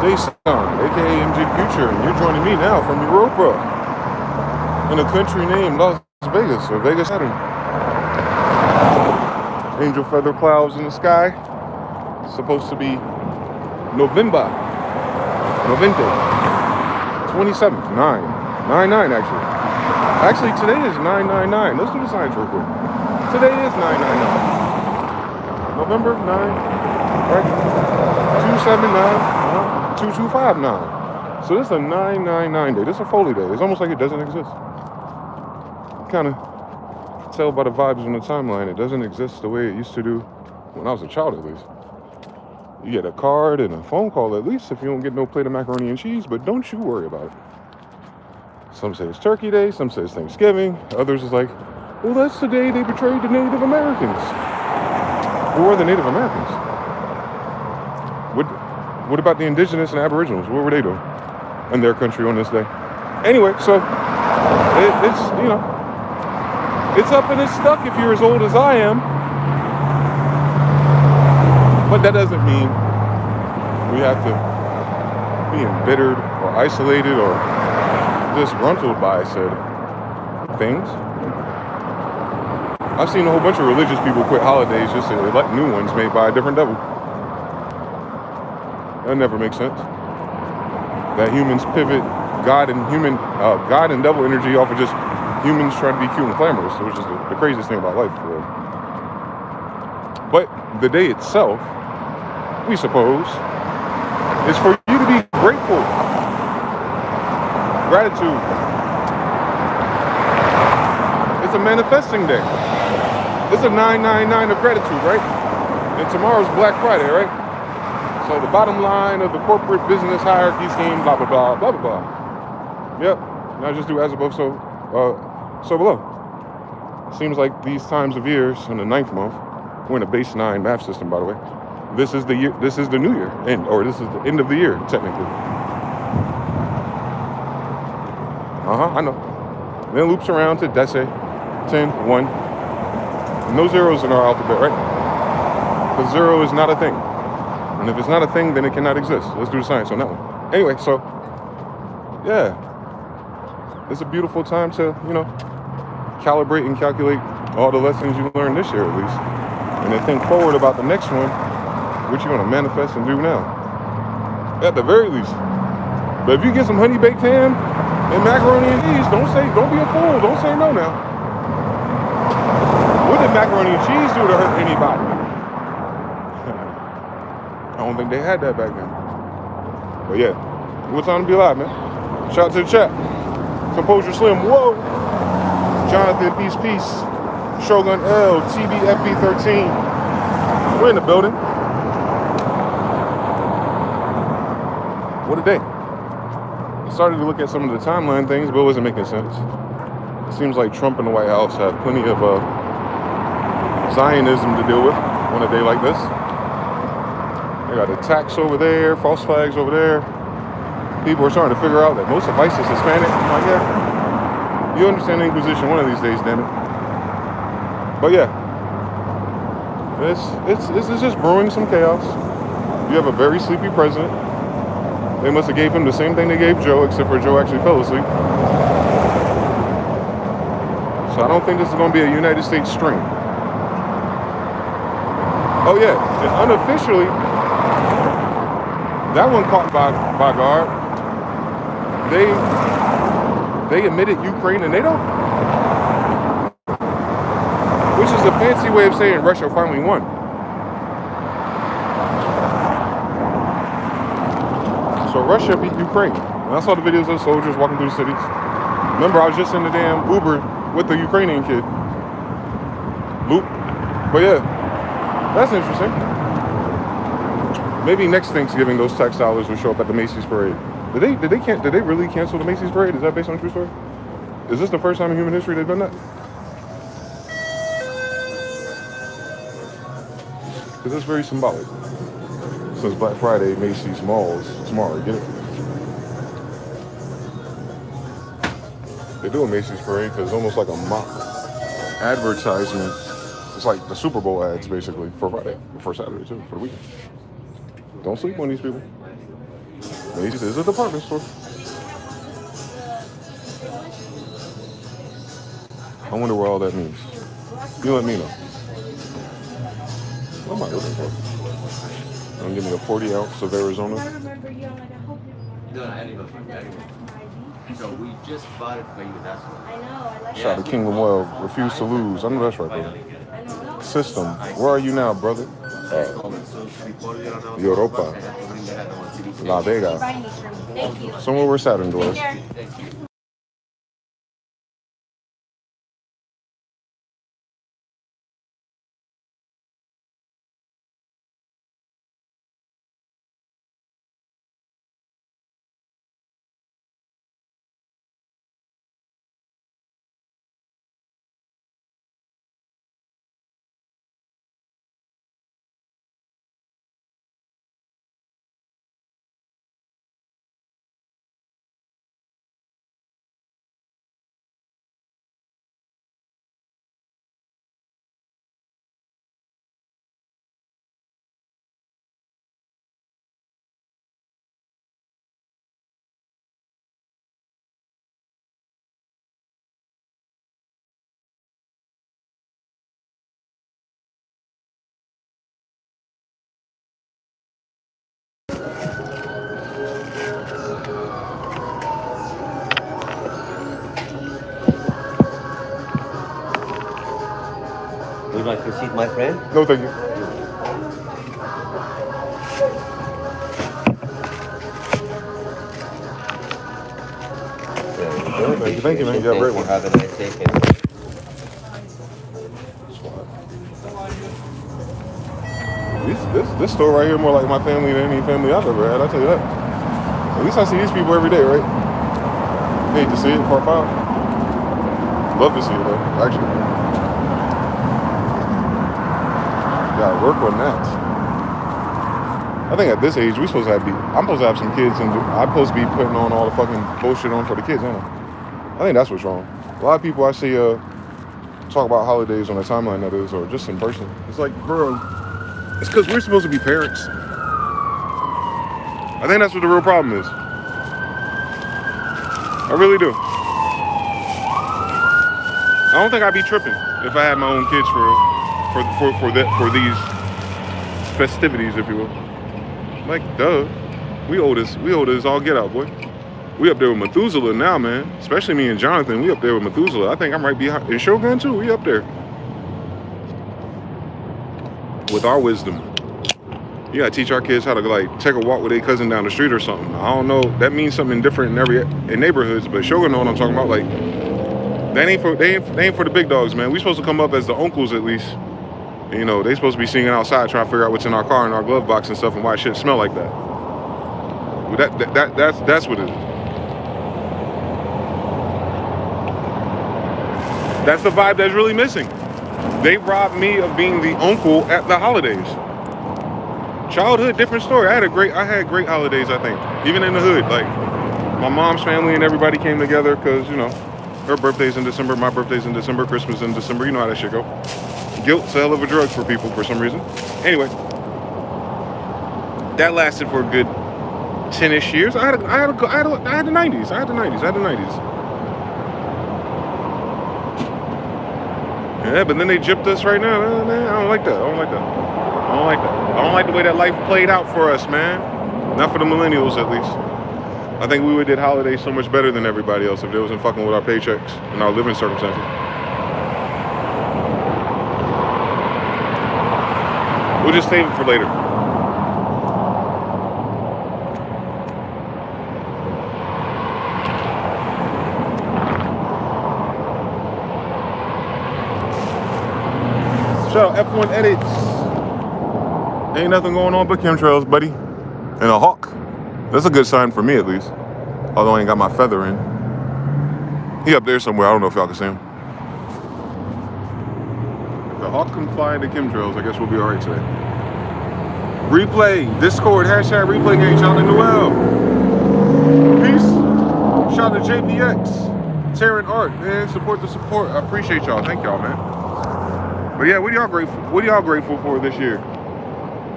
Jason, aka mgthefuture, and you're joining me now from Europa in a country named Las Vegas, or Vegas Saturn. Angel feather clouds in the sky. It's supposed to be November 27th, 9/9 actually. Actually, today is 9/9/9. Let's do the science real quick. Today is 9/9/9. November 9, right? 279, 2259. So this is a 9/9/9 day. This is a Foley day. It's almost like it doesn't exist. Kind of tell by the vibes on the timeline. It doesn't exist the way it used to do when I was a child, at least. You get a card and a phone call, at least, if you don't get no plate of macaroni and cheese, but don't you worry about it. Some say it's Turkey Day, some say it's Thanksgiving, others is like, well, that's the day they betrayed the Native Americans. Who are the Native Americans? What about the indigenous and aboriginals? What were they doing in their country on this day? Anyway, so it's, you know, it's up and it's stuck if you're as old as I am. But that doesn't mean we have to be embittered or isolated or disgruntled by said things. I've seen a whole bunch of religious people quit holidays just to elect new ones made by a different devil. That never makes sense. That humans pivot God and devil energy off of just humans trying to be cute and glamorous, which is the craziest thing about life. Really. But the day itself, we suppose, is for you to be grateful. Gratitude. It's a manifesting day. It's a 9/9/9 of gratitude, right? And tomorrow's Black Friday, right? So the bottom line of the corporate business hierarchy scheme, blah, blah, blah, blah, blah, blah. Yep. Now just do as above, so below. Seems like these times of years in the 9th month, we're in a base 9 math system, by the way. This is the year. This is the new year, or this is the end of the year, technically. I know. Then it loops around to Dece, 10, 1. No zeros in our alphabet, right? Because 0 is not a thing. And if it's not a thing, then it cannot exist. Let's do the science on that one. Anyway, so, yeah. It's a beautiful time to, you know, calibrate and calculate all the lessons you learned this year, at least. And then think forward about the next one, what you're going to manifest and do now. At the very least. But if you get some honey baked ham and macaroni and cheese, don't be a fool. Don't say no now. What did macaroni and cheese do to hurt anybody? I don't think they had that back then. But yeah, what time to be alive, man. Shout out to the chat. Composure Slim, whoa. Jonathan, peace. Shogun L, TBFB13. We're in the building. What a day. I started to look at some of the timeline things, but it wasn't making sense. It seems like Trump and the White House have plenty of Zionism to deal with on a day like this. They got attacks over there, false flags over there. People are starting to figure out that most of ISIS is Hispanic. I'm like, yeah, you understand the Inquisition one of these days, damn it. But yeah, it's just brewing some chaos. You have a very sleepy president. They must have gave him the same thing they gave Joe, except for Joe actually fell asleep. So I don't think this is going to be a United States string. Oh yeah, and unofficially, that one caught by guard. They admitted Ukraine and NATO, which is a fancy way of saying Russia finally won. So Russia beat Ukraine. And I saw the videos of soldiers walking through the cities. Remember, I was just in the damn Uber with the Ukrainian kid. Loop. But yeah, that's interesting. Maybe next Thanksgiving, those tax dollars will show up at the Macy's parade. Did they really cancel the Macy's parade? Is that based on a true story? Is this the first time in human history they've done that? Because it's very symbolic. Since Black Friday, Macy's malls tomorrow, get it? They do a Macy's parade because it's almost like a mock advertisement. It's like the Super Bowl ads, basically, for Friday, for Saturday, too, for the weekend. Don't sleep on these people. Macy's is a department store. I wonder what all that means. You let me know. What am I looking for? Don't give me a 40 ounce of Arizona. So we just bought it for you, that's why. I know. Shout out to Kingdom Well. Refuse to lose. I know that's right, brother. System. Where are you now, brother? Europa. La Vega. Somewhere where Saturn dwells. Would you like to see my friend? No, thank you. Thank you, man. You have a great one. Have a nice day. This store right here more like my family than any family I've ever had. I tell you that. At least I see these people every day, right? Hate to see it, part 5. Love to see it though, actually. Gotta work on that. I think at this age I'm supposed to have some kids and I'm supposed to be putting on all the fucking bullshit on for the kids, ain't I? I think that's what's wrong. A lot of people I see talk about holidays on a timeline, that is, or just in person. It's like, bro, it's because we're supposed to be parents. I think that's what the real problem is. I really do. I don't think I'd be tripping if I had my own kids for these festivities, if you will. Like, duh. We old as all get out, boy. We up there with Methuselah now, man. Especially me and Jonathan. We up there with Methuselah. I think I'm right behind. And Shogun too. We up there. With our wisdom. You gotta teach our kids how to like take a walk with their cousin down the street or something. I don't know. That means something different in neighborhoods, but Shogun know what I'm talking about. Like, they ain't for the big dogs, man. We supposed to come up as the uncles at least. And, you know, they supposed to be singing outside trying to figure out what's in our car and our glove box and stuff and why shit smell like that. But that's what it is. That's the vibe that's really missing. They robbed me of being the uncle at the holidays. Childhood, different story. I had great holidays, I think. Even in the hood, like my mom's family and everybody came together because, you know, her birthday's in December, my birthday's in December, Christmas in December. You know how that shit go. Guilt's a hell of a drug for people for some reason. Anyway, that lasted for a good 10-ish years. I had the 90s. I had the 90s. Yeah, but then they gypped us right now. I don't like that. I don't like the way that life played out for us, man. Not for the millennials, at least. I think we would did holidays so much better than everybody else if they wasn't fucking with our paychecks and our living circumstances. We'll just save it for later. Shout out F1 Edits. Ain't nothing going on but chemtrails, buddy. And a hawk. That's a good sign for me, at least. Although I ain't got my feather in. He up there somewhere. I don't know if y'all can see him. If the hawk can fly into chemtrails, I guess we'll be all right today. Replay. Discord. Hashtag replay game. Shout out to Noel. Peace. Shout out to JPX. Terran Art. Man, support the support. I appreciate y'all. Thank y'all, man. But yeah, what are y'all grateful for this year?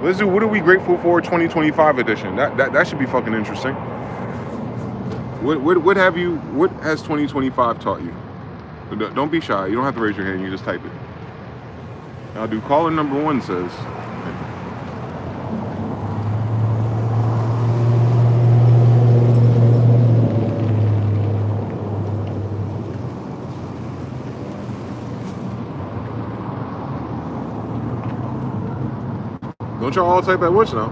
Let's do what are we grateful for 2025 edition. That should be fucking interesting. What has 2025 taught you? Don't be shy. You don't have to raise your hand. You just type it. I'll do caller number 1 says. Don't y'all all type at once now.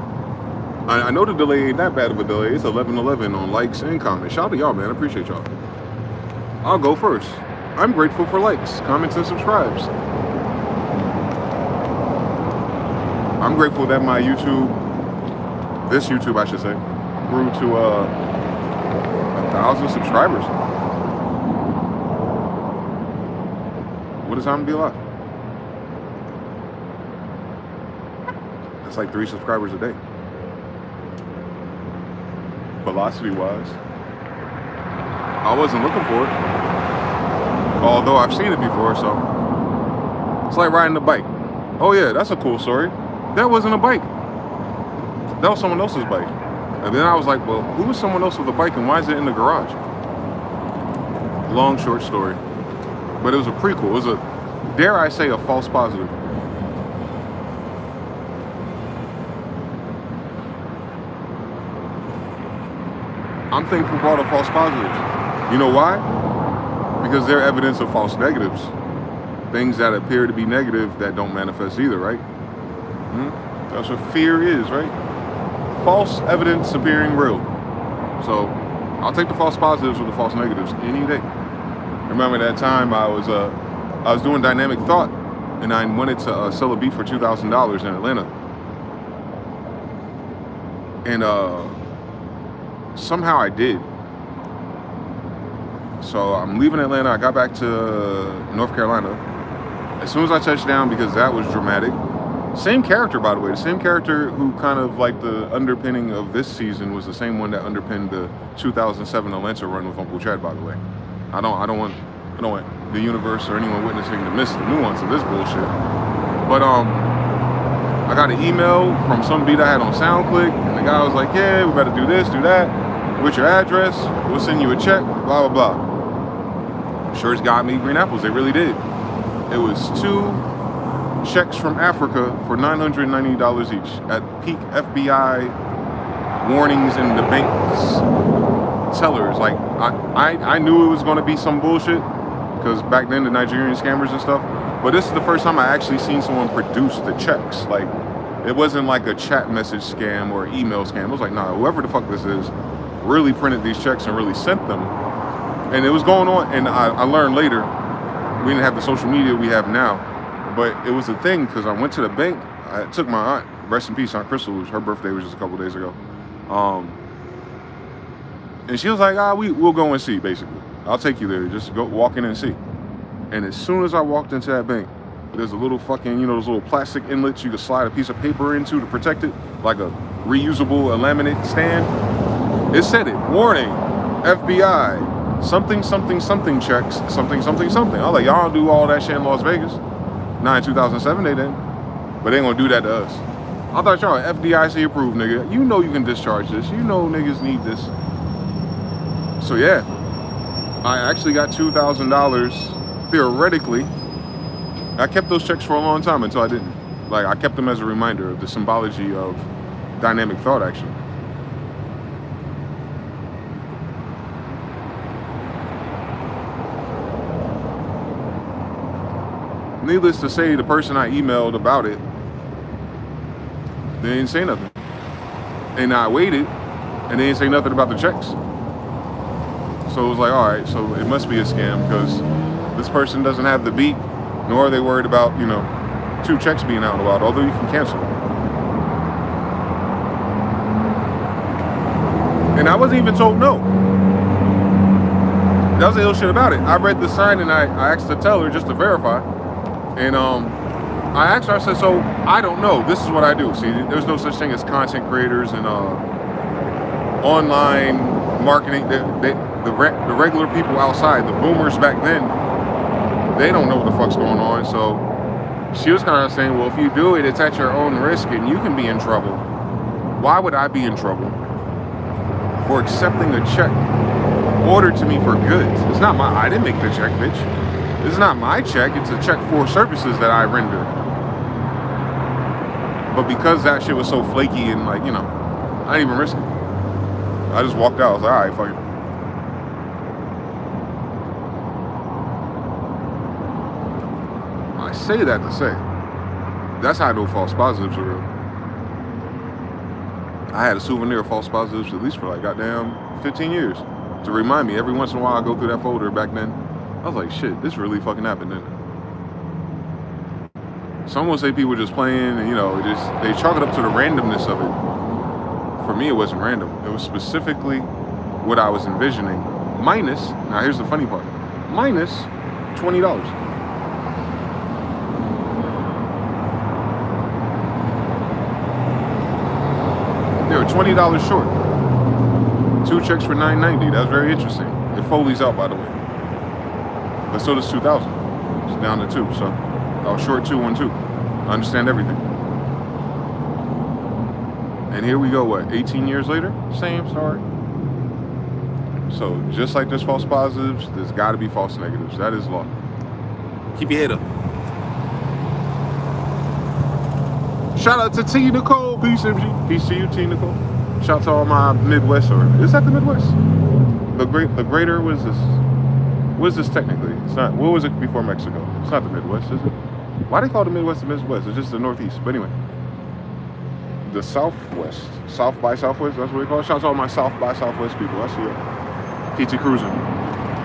I know the delay ain't that bad of a delay. It's 11:11 on likes and comments. Shout out to y'all, man. I appreciate y'all. I'll go first. I'm grateful for likes, comments, and subscribes. I'm grateful that my this YouTube I should say, grew to 1,000 subscribers. What a time to be alive. That's like 3 subscribers a day. Velocity wise, I wasn't looking for it, although I've seen it before. So it's like riding a bike. Oh yeah, that's a cool story. That wasn't a bike, that was someone else's bike. And then I was like, well, who is someone else with a bike and why is it in the garage? Long short story, but it was a prequel. It was a, dare I say, a false positive. I'm thankful for all the false positives. You know why? Because they're evidence of false negatives. Things that appear to be negative that don't manifest either, right? That's what fear is, right? False evidence appearing real. So I'll take the false positives with the false negatives any day. Remember that time I was doing dynamic thought and I wanted to sell a beat for $2,000 in Atlanta. And somehow I did. So I'm leaving Atlanta. I got back to North Carolina. As soon as I touched down, because that was dramatic. Same character, by the way. The same character who kind of like the underpinning of this season was the same one that underpinned the 2007 Atlanta run with Uncle Chad, by the way. I don't want the universe or anyone witnessing to miss the nuance of this bullshit. But I got an email from some beat I had on SoundClick, and the guy was like, yeah, we better do this, do that. What's your address? We'll send you a check, blah, blah, blah. Shirts got me green apples. They really did. It was 2 checks from Africa for $990 each at peak FBI warnings in the bank's tellers. Like, I knew it was going to be some bullshit because back then the Nigerian scammers and stuff. But this is the first time I actually seen someone produce the checks. Like, it wasn't like a chat message scam or email scam. It was like, nah, whoever the fuck this is really printed these checks and really sent them. And it was going on, and I learned later, we didn't have the social media we have now, but it was a thing because I went to the bank. I took my aunt, rest in peace, Aunt Crystal, her birthday was just a couple days ago. And she was like, we'll go and see, basically. I'll take you there, just go walk in and see. And as soon as I walked into that bank, there's a little fucking, those little plastic inlets you can slide a piece of paper into to protect it, like a reusable laminate stand. It said it, warning, FBI, something, something, something checks, something, something, something. I was like, y'all don't do all that shit in Las Vegas. Nah, in 2007 they didn't. But they ain't gonna do that to us. I thought y'all FDIC approved, nigga. You know you can discharge this. You know niggas need this. So yeah, I actually got $2,000 theoretically. I kept those checks for a long time until I didn't. Like, I kept them as a reminder of the symbology of dynamic thought, actually. Needless to say, the person I emailed about it, they didn't say nothing. And I waited, and they didn't say nothing about the checks. So it was like, all right, so it must be a scam because this person doesn't have the beat, nor are they worried about, 2 checks being out in the wild, although you can cancel them. And I wasn't even told no. That was the ill shit about it. I read the sign and I asked the teller just to verify. And I asked her, I said, so I don't know. This is what I do. See, there's no such thing as content creators and online marketing. The regular people outside, the boomers back then, they don't know what the fuck's going on. So she was kind of saying, well, if you do it, it's at your own risk and you can be in trouble. Why would I be in trouble for accepting a check ordered to me for goods? It's not I didn't make the check, bitch. It's not my check. It's a check for services that I render. But because that shit was so flaky and like, you know, I didn't even risk it. I just walked out. I was like, all right, fuck it. I say that to say, that's how I know false positives are real. I had a souvenir of false positives at least for like goddamn 15 years to remind me every once in a while. I go through that folder back then. I was like, shit, this really fucking happened, didn't it? Some will say people were just playing and, you know, they chalk it up to the randomness of it. For me, it wasn't random. It was specifically what I was envisioning. Minus, now here's the funny part, minus $20. They were $20 short. 2 checks for $9.90. That was very interesting. It Foley's out, by the way. But so does 2,000. It's down to 2. So I was short 2 on 2. I understand everything. And here we go, what, 18 years later? Same story. So just like there's false positives, there's got to be false negatives. That is law. Keep your head up. Shout out to T. Nicole. Peace, MG. Peace to you, T. Nicole. Shout out to all my Midwest, or is that the Midwest? The greater, what is this technically? It's not, what was it before Mexico? It's not the Midwest, is it? Why do they call the Midwest the Midwest? It's just the Northeast. But anyway, the Southwest. South by Southwest, that's what they call it. Shout out to all my South by Southwest people. I see you. PT Cruising.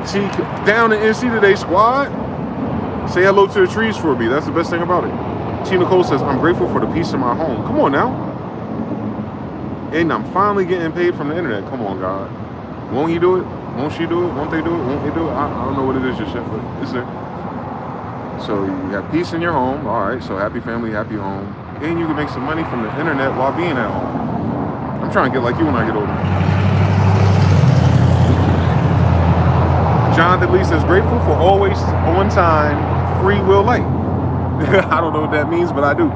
T down in NC today, squad. Say hello to the trees for me. That's the best thing about it. T. Nicole says, I'm grateful for the peace in my home. Come on now. And I'm finally getting paid from the internet. Come on, God. Won't he do it? Won't she do it? Won't they do it? Won't they do it? I don't know what it is just yet, but it's there. So you have peace in your home. All right, so happy family, happy home. And you can make some money from the internet while being at home. I'm trying to get like you when I get older. Jonathan Lee says, grateful for always on time, free will light. I don't know what that means, but I do.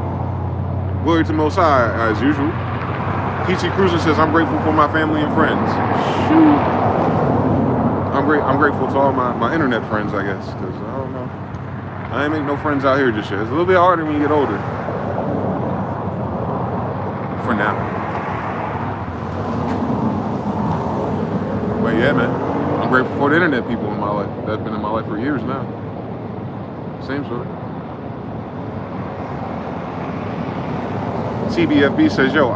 Glory to Most High, as usual. PT Cruiser says, I'm grateful for my family and friends. Shoot. I'm grateful to all my internet friends, I guess, because I don't know. I ain't make no friends out here just yet. It's a little bit harder when you get older. For now. But yeah, man. I'm grateful for the internet people in my life. That's been in my life for years now. Same story. TBFB says, yo,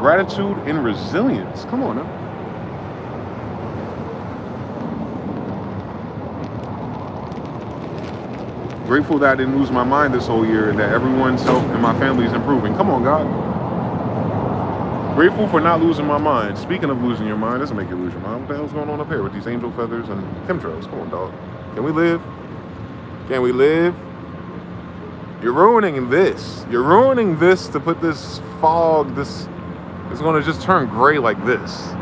gratitude and resilience. Come on now. Grateful that I didn't lose my mind this whole year and that everyone's health and my family is improving. Come on, God. Grateful for not losing my mind. Speaking of losing your mind, doesn't make you lose your mind. What the hell's going on up here with these angel feathers and chemtrails? Come on, dog. Can we live? Can we live? You're ruining this. You're ruining this to put this fog, this is going to just turn gray like this.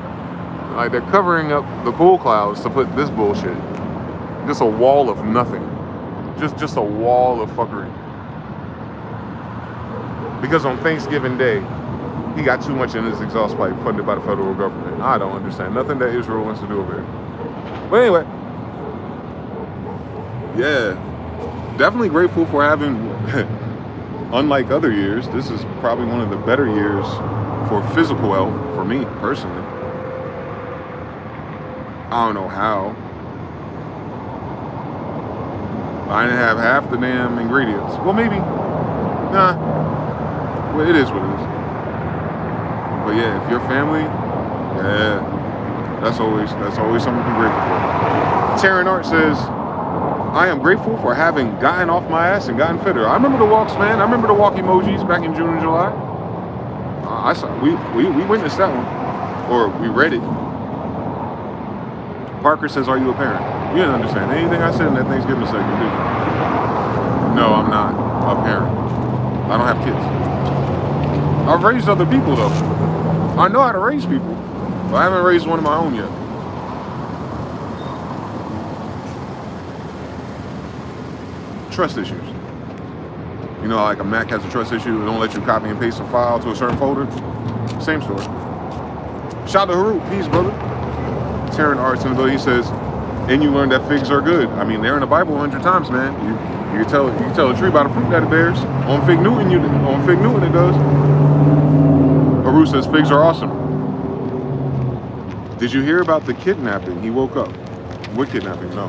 Like they're covering up the cool clouds to put this bullshit. Just a wall of nothing. Just a wall of fuckery. Because on Thanksgiving Day, he got too much in his exhaust pipe funded by the federal government. I don't understand. Nothing that Israel wants to do over here. But anyway. Yeah. Definitely grateful for having, unlike other years, this is probably one of the better years for physical health for me personally. I don't know how. I didn't have half the damn ingredients. Well, maybe. Nah. Well, it is what it is. But yeah, if your family, yeah, that's always something to be grateful for. Taryn Art says, I am grateful for having gotten off my ass and gotten fitter. I remember the walks, man. I remember the walk emojis back in June and July. I saw we witnessed that one, or we read it. Parker says, "Are you a parent?" You didn't understand anything I said in that Thanksgiving segment, did you? No, I'm not a parent. I don't have kids. I've raised other people though. I know how to raise people, but I haven't raised one of my own yet. Trust issues. You know, like a Mac has a trust issue and don't let you copy and paste a file to a certain folder. Same story. Shout out to Haru, peace, brother. Terran Arts in the building, he says, and you learn that figs are good. I mean, they're in the Bible 100 times, man. You can tell a tree by the fruit that it bears. On Fig Newton, it does. Haru says figs are awesome. Did you hear about the kidnapping? He woke up. What kidnapping? No.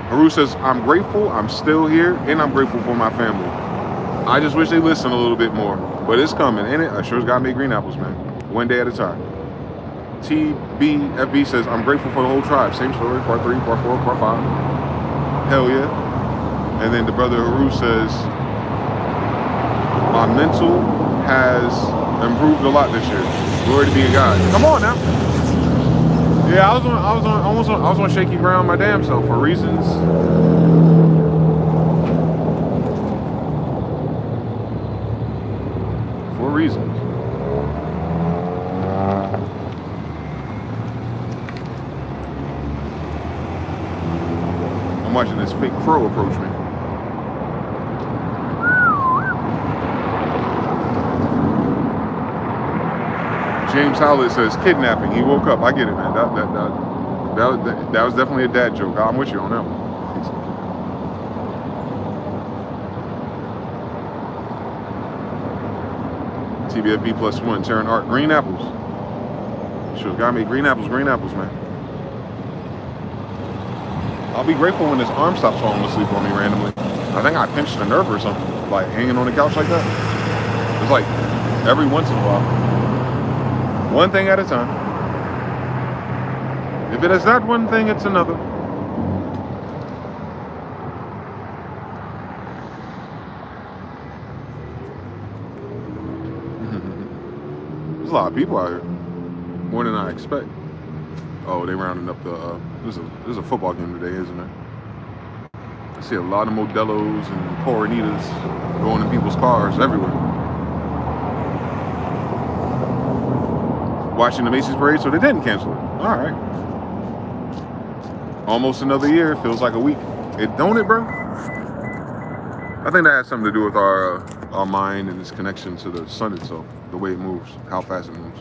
Haru says, I'm grateful, I'm still here, and I'm grateful for my family. I just wish they listened a little bit more. But it's coming, ain't it? I sure's gotta make green apples, man. One day at a time. TBFB says, I'm grateful for the whole tribe. Same story, part 3, part 4, part 5. Hell yeah. And then the brother Haru says, my mental has improved a lot this year. Glory to be a God. Come on now. Yeah, I was on shaky ground my damn self for reasons. For reasons. I'm watching this fake crow approach me. James Howlett says kidnapping. He woke up. I get it, man. That was definitely a dad joke. I'm with you on that one. TBFB +1. Terran Art. Green apples. Sure, got me green apples, man. I'll be grateful when this arm stops falling asleep on me randomly. I think I pinched a nerve or something, like hanging on the couch like that. It's like every once in a while. One thing at a time. If it is not one thing, it's another. There's a lot of people out here. More than I expect. Oh, they rounding up the, there's a football game today, isn't there? I see a lot of Modelos and Coronitas going in people's cars everywhere. Watching the Macy's parade, so they didn't cancel it. All right. Almost another year. Feels like a week. Don't it, bro? I think that has something to do with our mind and its connection to the sun itself, the way it moves, how fast it moves.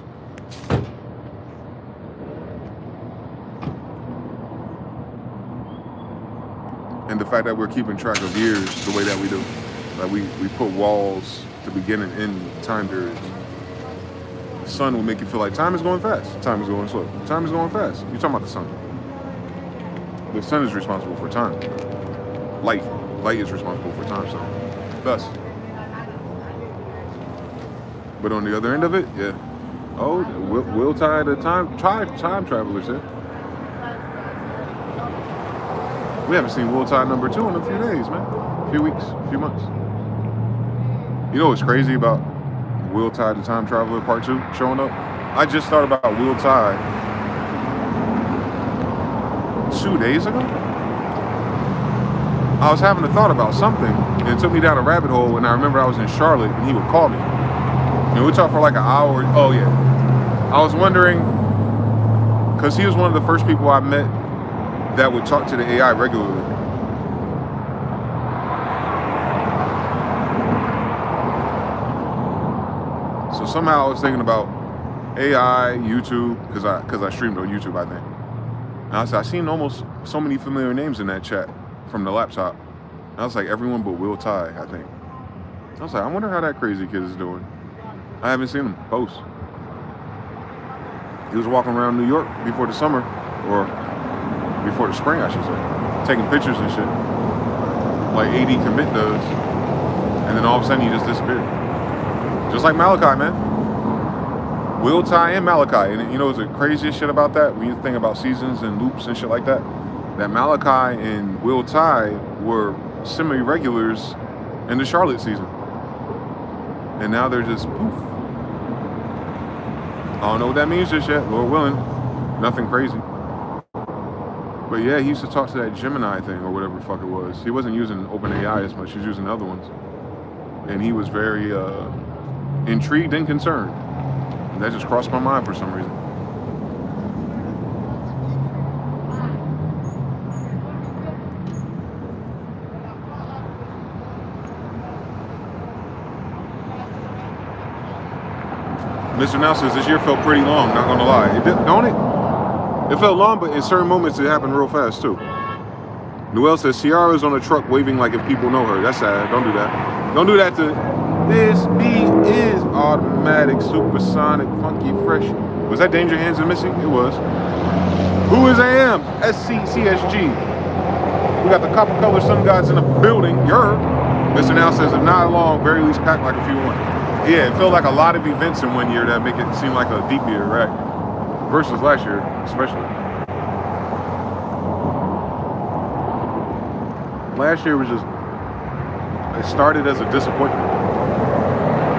And the fact that we're keeping track of years the way that we do. Like we put walls to begin and end time periods. The sun will make you feel like time is going fast. Time is going slow. Time is going fast. You're talking about the sun. The sun is responsible for time. Light is responsible for time, so thus. But on the other end of it, yeah. Oh, we'll tie the time travelers here. We haven't seen Will Tide number 2 in a few days, man. A few weeks, a few months. You know what's crazy about Will Tide the Time Traveler Part 2 showing up? I just thought about Will Tide 2 days ago. I was having a thought about something, and it took me down a rabbit hole, and I remember I was in Charlotte, and he would call me. And we talked for like an hour. Oh, yeah. I was wondering, because he was one of the first people I met that would talk to the AI regularly. So somehow I was thinking about AI, YouTube, because I streamed on YouTube, I think. And I said, I seen almost so many familiar names in that chat from the laptop. And I was like, everyone but Will Tide, I think. I was like, I wonder how that crazy kid is doing. I haven't seen him post. He was walking around New York before the summer, or before the spring, I should say, taking pictures and shit, like AD Commit does, and then all of a sudden he just disappeared. Just like Malachi, man. Will Tide and Malachi, and you know what's the craziest shit about that? When you think about seasons and loops and shit like that, that Malachi and Will Tide were semi-regulars in the Charlotte season, and now they're just poof. I don't know what that means just yet, Lord willing. Nothing crazy. But yeah, he used to talk to that Gemini thing or whatever the fuck it was. He wasn't using OpenAI as much, he was using other ones. And he was very intrigued and concerned. And that just crossed my mind for some reason. Mr. Now says this year felt pretty long, not gonna lie. It did, don't it? It felt long, but in certain moments it happened real fast too. Noel says Ciara's on a truck waving like if people know her. That's sad. Don't do that. Don't do that to this beat is automatic, supersonic, funky, fresh. Was that Danger Hands and Missing? It was. Who is AM? SCCSG. We got the copper color sun gods in the building. You're. Mr. Now says if not long, very least packed like a few one. Yeah, it felt like a lot of events in 1 year that make it seem like a deep year, right? Versus last year, especially. Last year was just, it started as a disappointment.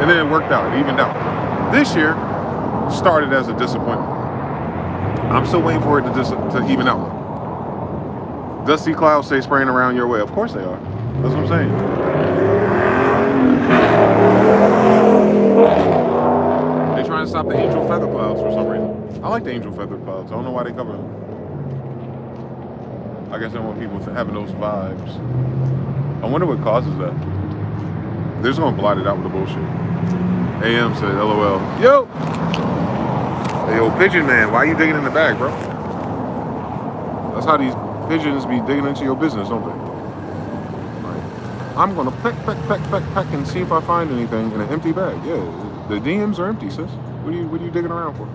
And then it worked out, it evened out. This year started as a disappointment. I'm still waiting for it to even out. Dusty clouds stay spraying around your way. Of course they are. That's what I'm saying. They're trying to stop the angel feather clouds for some reason. I like the angel feather clouds. I don't know why they cover them. I guess they want people having those vibes. I wonder what causes that. They're just gonna blot it out with the bullshit. AM said, LOL. Yo! Hey, yo, pigeon man, why you digging in the bag, bro? That's how these pigeons be digging into your business, don't they? Like, I'm gonna peck and see if I find anything in an empty bag. Yeah, the DMs are empty, sis. What are you digging around for?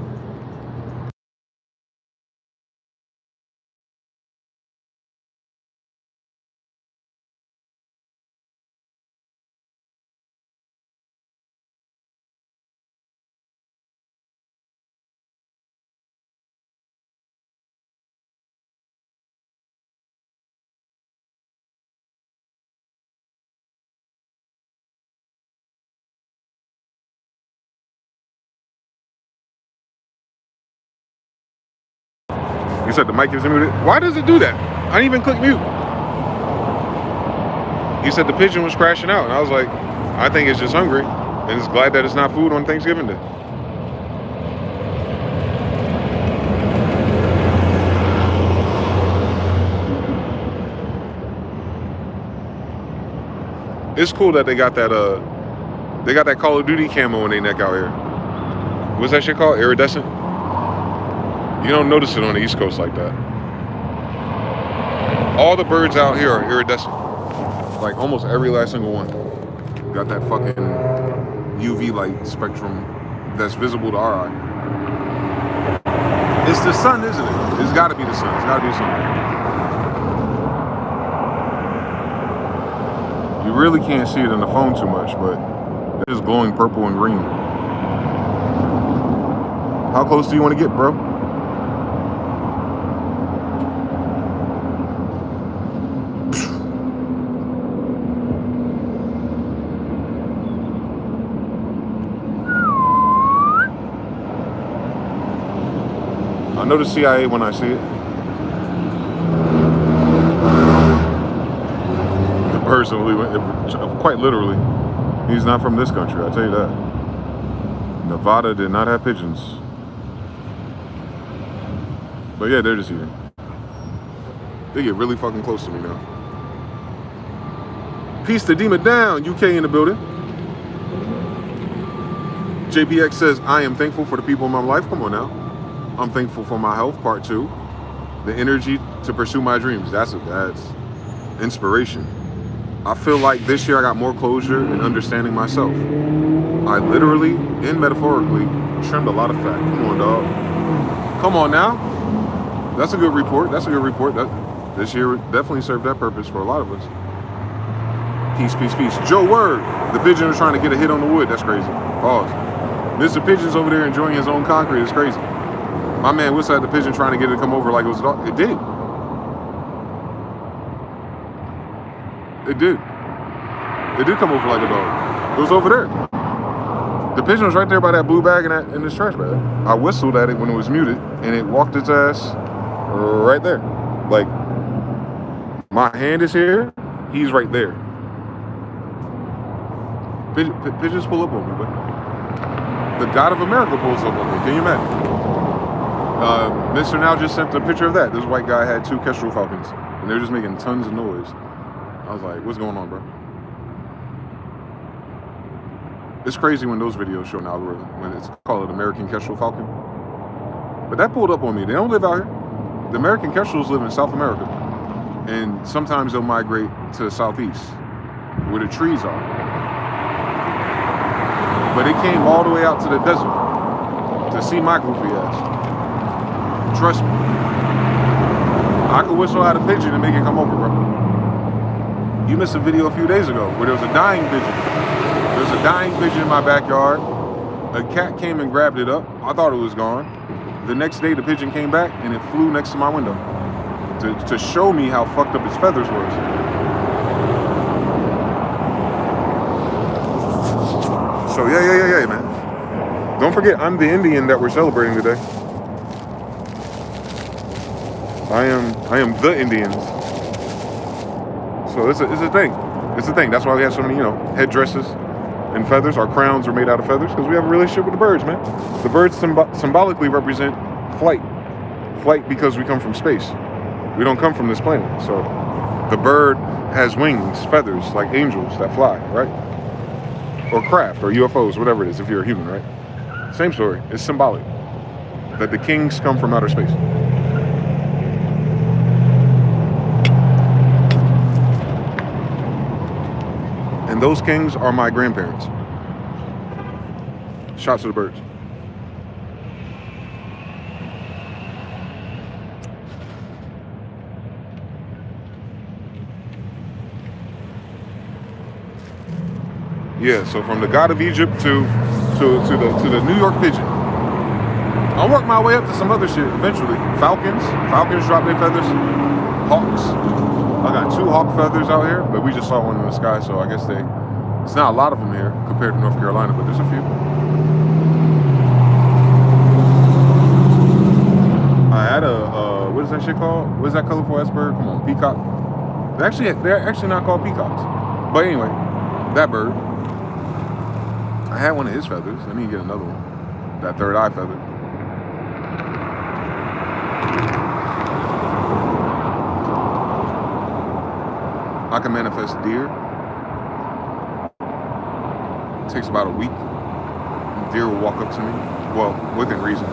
You said the mic is muted. Why does it do that? I didn't even click mute. He said the pigeon was crashing out. And I was like, I think it's just hungry. And it's glad that it's not food on Thanksgiving Day. It's cool that they got that Call of Duty camo in their neck out here. What's that shit called? Iridescent? You don't notice it on the East Coast like that. All the birds out here are iridescent. Like almost every last single one. Got that fucking UV light spectrum that's visible to our eye. It's the sun, isn't it? It's gotta be the sun. It's gotta be the sun. You really can't see it in the phone too much, but it is glowing purple and green. How close do you want to get, bro? I know the CIA when I see it. The person quite literally. He's not from this country, I'll tell you that. Nevada did not have pigeons. But yeah, they're just here. They get really fucking close to me now. Peace to Dima down, UK in the building. JPX says, I am thankful for the people in my life. Come on now. I'm thankful for my health, part 2. The energy to pursue my dreams. That's inspiration. I feel like this year I got more closure in understanding myself. I literally and metaphorically trimmed a lot of fat. Come on, dog. Come on now. That's a good report. That's a good report. This year definitely served that purpose for a lot of us. Peace, peace, peace. Joe Word. The pigeon was trying to get a hit on the wood. That's crazy. Pause. Mr. Pigeon's over there enjoying his own concrete. It's crazy. My man whistled at the pigeon trying to get it to come over like it was a dog. It did. It did. It did come over like a dog. It was over there. The pigeon was right there by that blue bag in this trash bag. I whistled at it when it was muted, and it walked its ass right there. Like, my hand is here, he's right there. Pigeons pull up on me, but the God of America pulls up on me. Can you imagine? Mr. Now just sent a picture of that. This white guy had 2 kestrel falcons, and they're just making tons of noise. I was like, what's going on, bro? It's crazy when those videos show an algorithm, when it's called American Kestrel Falcon. But that pulled up on me. They don't live out here. The American Kestrels live in South America. And sometimes they'll migrate to the southeast, where the trees are. But they came all the way out to the desert to see my goofy ass. Trust me. I could whistle out a pigeon and make it come over, bro. You missed a video a few days ago where there was a dying pigeon. There was a dying pigeon in my backyard. A cat came and grabbed it up. I thought it was gone. The next day, the pigeon came back and it flew next to my window to show me how fucked up its feathers was. So yeah, man. Don't forget, I'm the Indian that we're celebrating today. I am the Indians. So it's a thing. It's a thing. That's why we have so many, headdresses and feathers. Our crowns are made out of feathers because we have a relationship with the birds, man. The birds symbolically represent flight. Flight because we come from space. We don't come from this planet. So the bird has wings, feathers, like angels that fly, right? Or craft, or UFOs, whatever it is, if you're a human, right? Same story. It's symbolic that the kings come from outer space. And those kings are my grandparents. Shots to the birds. Yeah, so from the god of Egypt to the New York pigeon. I'll work my way up to some other shit eventually. Falcons drop their feathers. Hawks. I got 2 hawk feathers out here, but we just saw one in the sky, so I guess it's not a lot of them here compared to North Carolina, but there's a few. I had what is that shit called? What is that colorful ass bird? Come on, peacock. They're actually not called peacocks. But anyway, that bird. I had one of his feathers. I need to get another one. That third eye feather. I can manifest deer. It takes about a week. Deer will walk up to me. Well, within reason.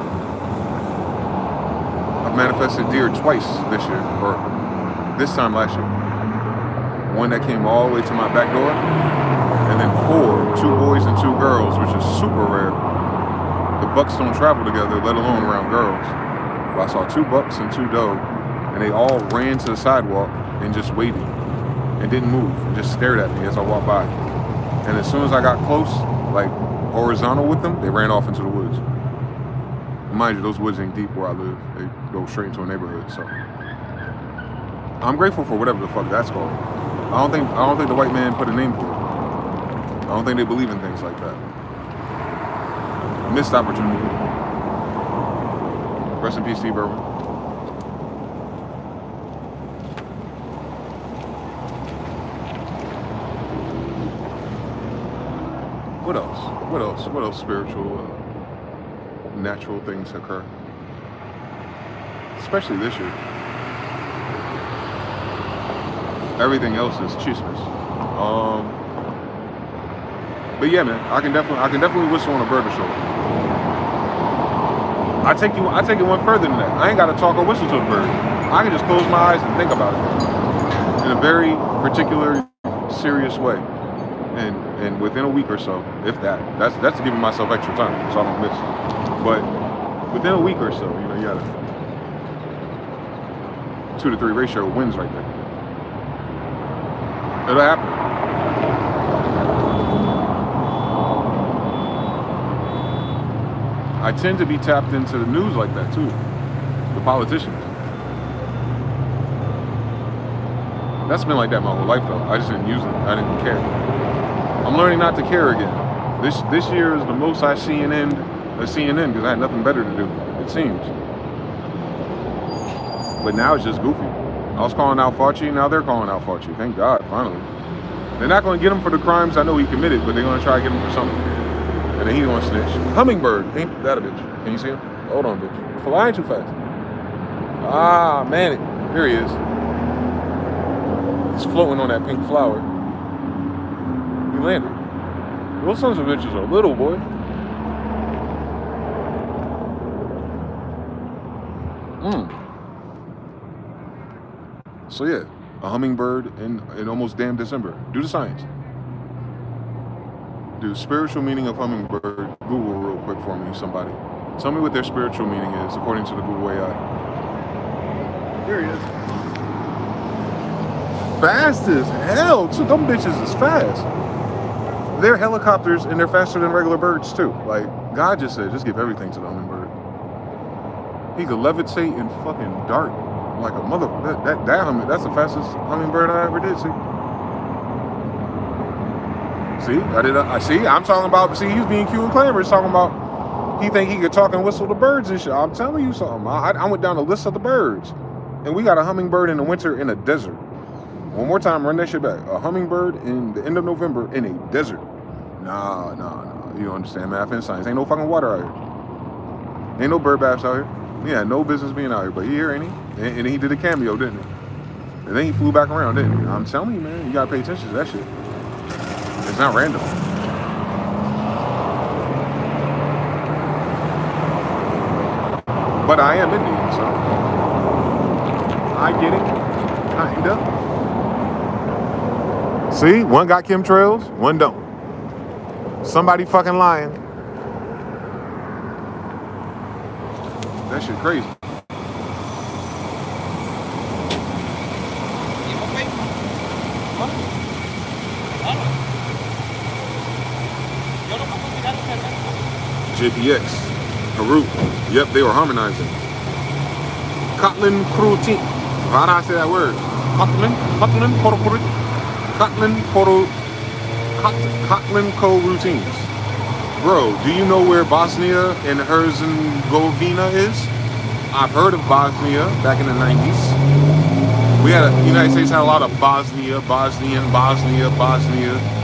I've manifested deer twice this year, or this time last year. One that came all the way to my back door, and then 4, 2 boys and 2 girls, which is super rare. The bucks don't travel together, let alone around girls. But I saw 2 bucks and 2 doe, and they all ran to the sidewalk and just waited. And didn't move, and just stared at me as I walked by. And as soon as I got close, like horizontal with them, they ran off into the woods. Mind you, those woods ain't deep where I live. They go straight into a neighborhood, so. I'm grateful for whatever the fuck that's called. I don't think the white man put a name for it. I don't think they believe in things like that. Missed opportunity. Rest in peace, Steve Irwin. What else? What else spiritual, natural things occur? Especially this year. Everything else is chismis. But yeah, man, I can definitely whistle on a bird or so. I take it one further than that. I ain't gotta talk or whistle to a bird. I can just close my eyes and think about it in a very particular, serious way. And within a week or so, if that's giving myself extra time so I don't miss. But within a week or so, you got a 2 to 3 ratio wins right there. It'll happen. I tend to be tapped into the news like that too. The politicians. That's been like that my whole life though. I just didn't use it. I didn't care. I'm learning not to care again. This year is the most I CNN because I had nothing better to do, it seems. But now it's just goofy. I was calling out Fauci, now they're calling out Fauci. Thank God, finally. They're not going to get him for the crimes I know he committed, but they're going to try to get him for something. And then he's going to snitch. Hummingbird, ain't that a bitch? Can you see him? Hold on, bitch. Flying too fast. Ah, man, here he is. He's floating on that pink flower. He landed. Those sons of bitches are little, boy. So yeah, a hummingbird in almost damn December. Do the science. Do spiritual meaning of hummingbird. Google real quick for me, somebody. Tell me what their spiritual meaning is according to the Google AI. Here he is. Fast as hell, too. Them bitches is fast. They're helicopters and they're faster than regular birds too. Like God just said, just give everything to the hummingbird. He could levitate and fucking dart like a mother. That's the fastest hummingbird I ever did. See, I'm talking about. See, he's being cute and clever. He's talking about. He think he could talk and whistle the birds and shit. I'm telling you something. I went down the list of the birds, and we got a hummingbird in the winter in a desert. One more time, run that shit back. A hummingbird in the end of November in a desert. Nah. You don't understand math and science. Ain't no fucking water out here. Ain't no bird baths out here. He had no business being out here, but he here, ain't he? And he did a cameo, didn't he? And then he flew back around, didn't he? I'm telling you, man, you gotta pay attention to that shit. It's not random. But I am Indian, so I get it. Kinda. See, one got chemtrails, one don't. Somebody fucking lying. That shit crazy. JPX, Peru. Yep, they were harmonizing. Kotlin Crutin. How do I say that word? Kotlin co-routines. Bro, do you know where Bosnia and Herzegovina is? I've heard of Bosnia back in the 90s. The United States had a lot of Bosnia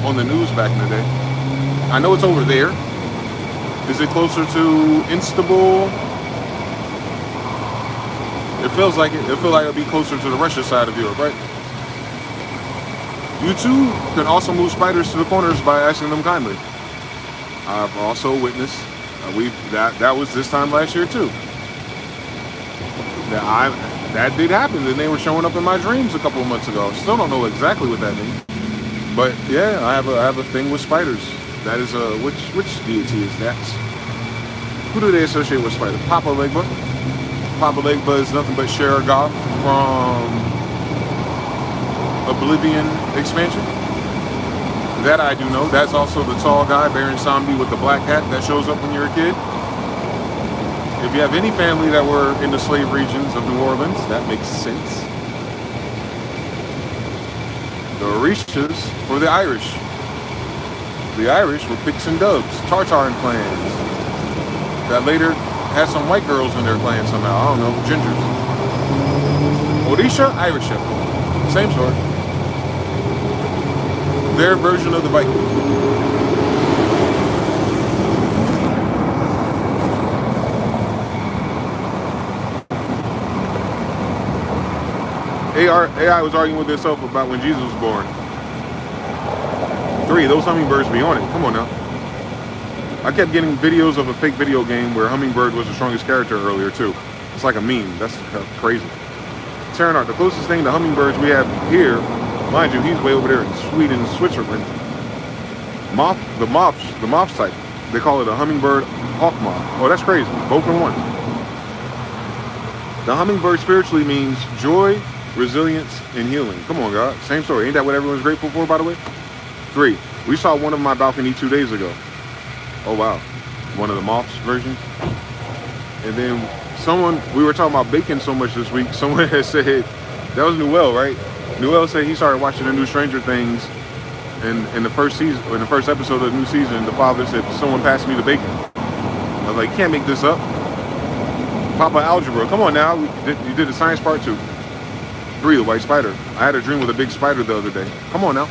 on the news back in the day. I know it's over there. Is it closer to Istanbul? It feels like it. It feels like it'll be closer to the Russia side of Europe, right? You too can also move spiders to the corners by asking them kindly. I've also witnessed that was this time last year too. That did happen, and they were showing up in my dreams a couple of months ago. Still don't know exactly what that means, but yeah, I have a thing with spiders. That is which deity is that? Who do they associate with spiders? Papa Legba. Papa Legba is nothing but Sharagoth from Oblivion expansion. That I do know. That's also the tall guy, Baron Sambi, with the black hat that shows up when you're a kid. If you have any family that were in the slave regions of New Orleans, that makes sense. The Orishas for the Irish. The Irish were Picts and Dubs, Tartarian clans that later had some white girls in their clan somehow. I don't know, gingers. Orisha, Irisha. Same story. Their version of the Vikings. AI was arguing with itself about when Jesus was born. 3, those hummingbirds be on it. Come on now. I kept getting videos of a fake video game where Hummingbird was the strongest character earlier too. It's like a meme. That's crazy. Terranart, the closest thing to hummingbirds we have here, mind you, he's way over there in Sweden, Switzerland. The moth type. They call it a hummingbird hawk moth. Oh, that's crazy. Both in one. The hummingbird spiritually means joy, resilience, and healing. Come on, God. Same story. Ain't that what everyone's grateful for, by the way? 3, we saw one of my balcony 2 days ago. Oh, wow. One of the moths versions. And then we were talking about bacon so much this week, someone had said, that was Noel, right? Noel said he started watching the new Stranger Things, and in the first episode of the new season, the father said, someone passed me the bacon. I was like, can't make this up. Papa Algebra, come on now. You did the science part 2. 3, the white spider. I had a dream with a big spider the other day. Come on now.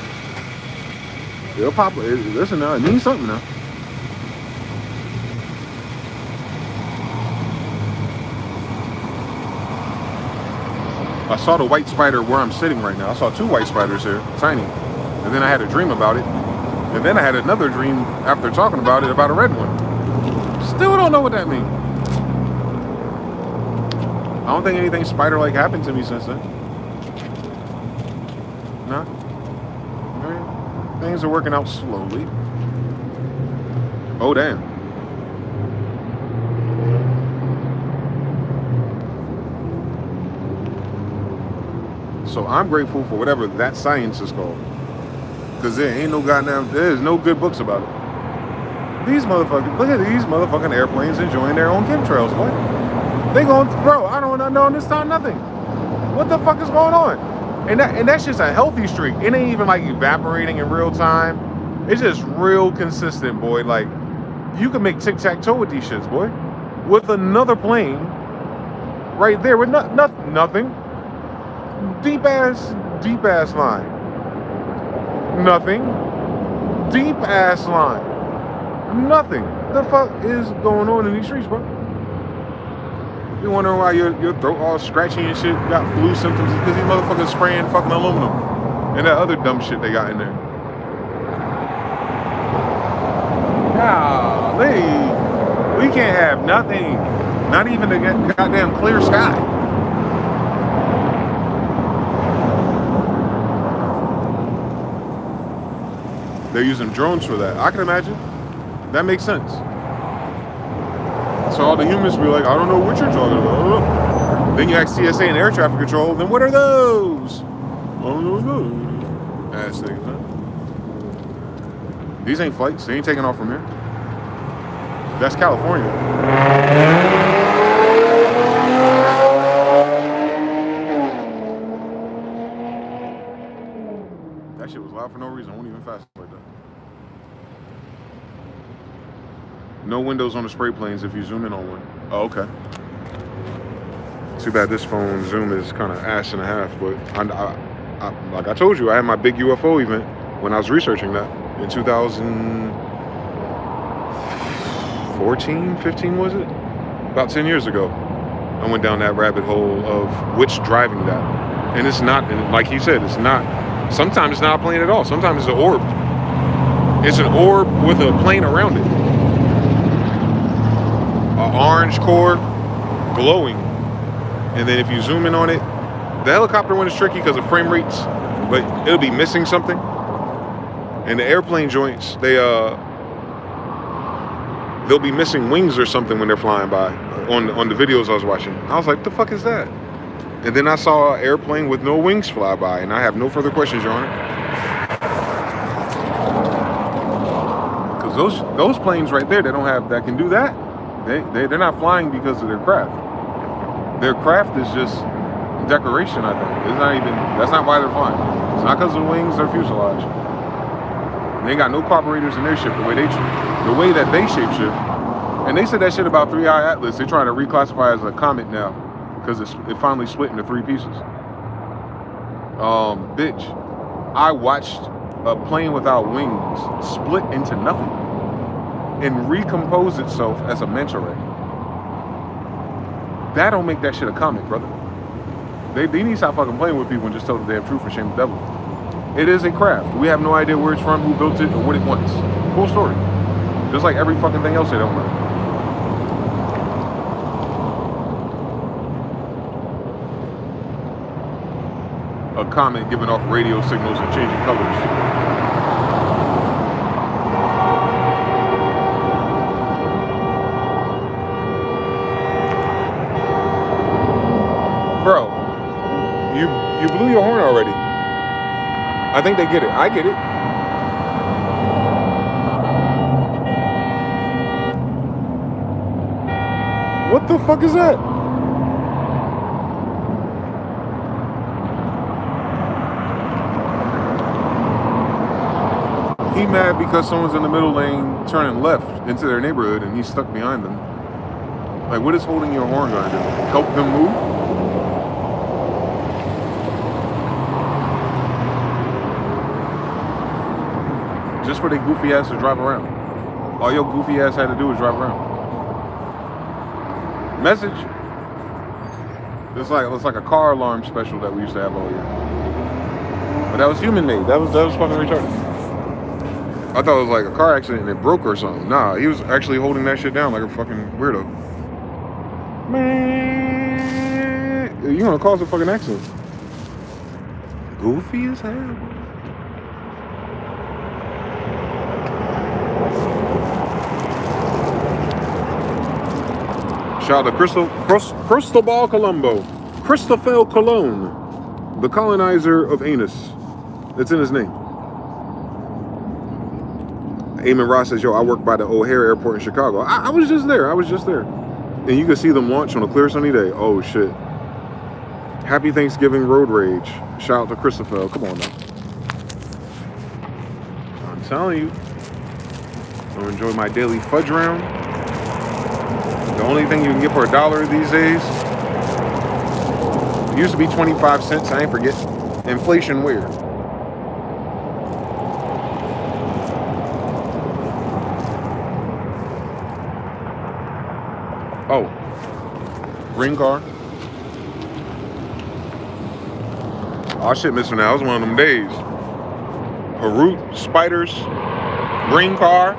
It'll pop. Listen now, it means something now. I saw the white spider where I'm sitting right now. I saw 2 white spiders here, tiny. And then I had a dream about it. And then I had another dream after talking about it about a red one. Still don't know what that means. I don't think anything spider-like happened to me since then. No. Things are working out slowly. Oh, damn. So I'm grateful for whatever that science is called. Because there's no good books about it. These motherfuckers, look at these motherfucking airplanes enjoying their own chemtrails, boy. They going, bro, I don't understand nothing. What the fuck is going on? And that's just a healthy streak. It ain't even like evaporating in real time. It's just real consistent, boy. Like, you can make tic-tac-toe with these shits, boy. With another plane right there with nothing. Deep ass line. Nothing. Deep ass line. Nothing. The fuck is going on in these streets, bro? You wondering why your throat all scratchy and shit? You got flu symptoms because these motherfuckers spraying fucking aluminum and that other dumb shit they got in there. Golly, we can't have nothing. Not even the goddamn clear sky. They're using drones for that. I can imagine. That makes sense. So all the humans be like, I don't know what you're talking about. Then you ask TSA and air traffic control, then what are those? I don't know what those. Ass things, huh? These ain't flights. They ain't taking off from here. That's California. That shit was loud for no reason. I won't even fast like that. No windows on the spray planes if you zoom in on one. Oh, okay. Too bad this phone zoom is kind of ass and a half, but I, like I told you, I had my big UFO event when I was researching that in 2014, 15 was it? About 10 years ago. I went down that rabbit hole of which driving that. And it's not, and like he said, it's not, sometimes it's not a plane at all. Sometimes it's an orb. It's an orb with a plane around it. An orange core glowing. And then if you zoom in on it, the helicopter one is tricky because of frame rates, but it'll be missing something. And the airplane joints, they'll be missing wings or something when they're flying by on the videos I was watching. I was like, the fuck is that? And then I saw an airplane with no wings fly by, and I have no further questions, Your Honor. Because those planes right there that can do that, they're not flying because of their craft. Their craft is just decoration, I think. That's not why they're flying. It's not because of the wings or fuselage. They ain't got no carburetors in their ship the way that they shapeshift. And they said that shit about 3i Atlas. They're trying to reclassify as a comet now because it finally split into 3 pieces. Bitch, I watched a plane without wings split into nothing and recompose itself as a manta ray. That don't make that shit a comic, brother. They need to stop fucking playing with people and just tell the damn truth and shame the devil. It is a craft. We have no idea where it's from, who built it, or what it wants. Cool story. Just like every fucking thing else they don't know. A comet giving off radio signals and changing colors. Bro, you blew your horn already. I think they get it. I get it. What the fuck is that? He mad because someone's in the middle lane turning left into their neighborhood and he's stuck behind them. Like, what is holding your horn gonna do? Help them move? Just for their goofy ass to drive around. All your goofy ass had to do was drive around. Message. It's like a car alarm special that we used to have all year. But that was human made. That was fucking retarded. I thought it was like a car accident and it broke or something. Nah, he was actually holding that shit down like a fucking weirdo. Man, you're gonna cause a fucking accident. Goofy as hell. Shout out to Cristobal Colombo. Christopher Colon, the colonizer of Anus. It's in his name. Eamon Ross says, yo, I work by the O'Hare Airport in Chicago. I was just there. And you can see them launch on a clear sunny day. Oh, shit. Happy Thanksgiving road rage. Shout out to Christopher. Come on now. I'm telling you. I'm gonna enjoy my daily fudge round. The only thing you can get for $1 these days. It used to be 25 cents. I ain't forget. Inflation weird. Oh, green car. Oh shit, Mr. Now, it was one of them days. Harut, spiders, green car,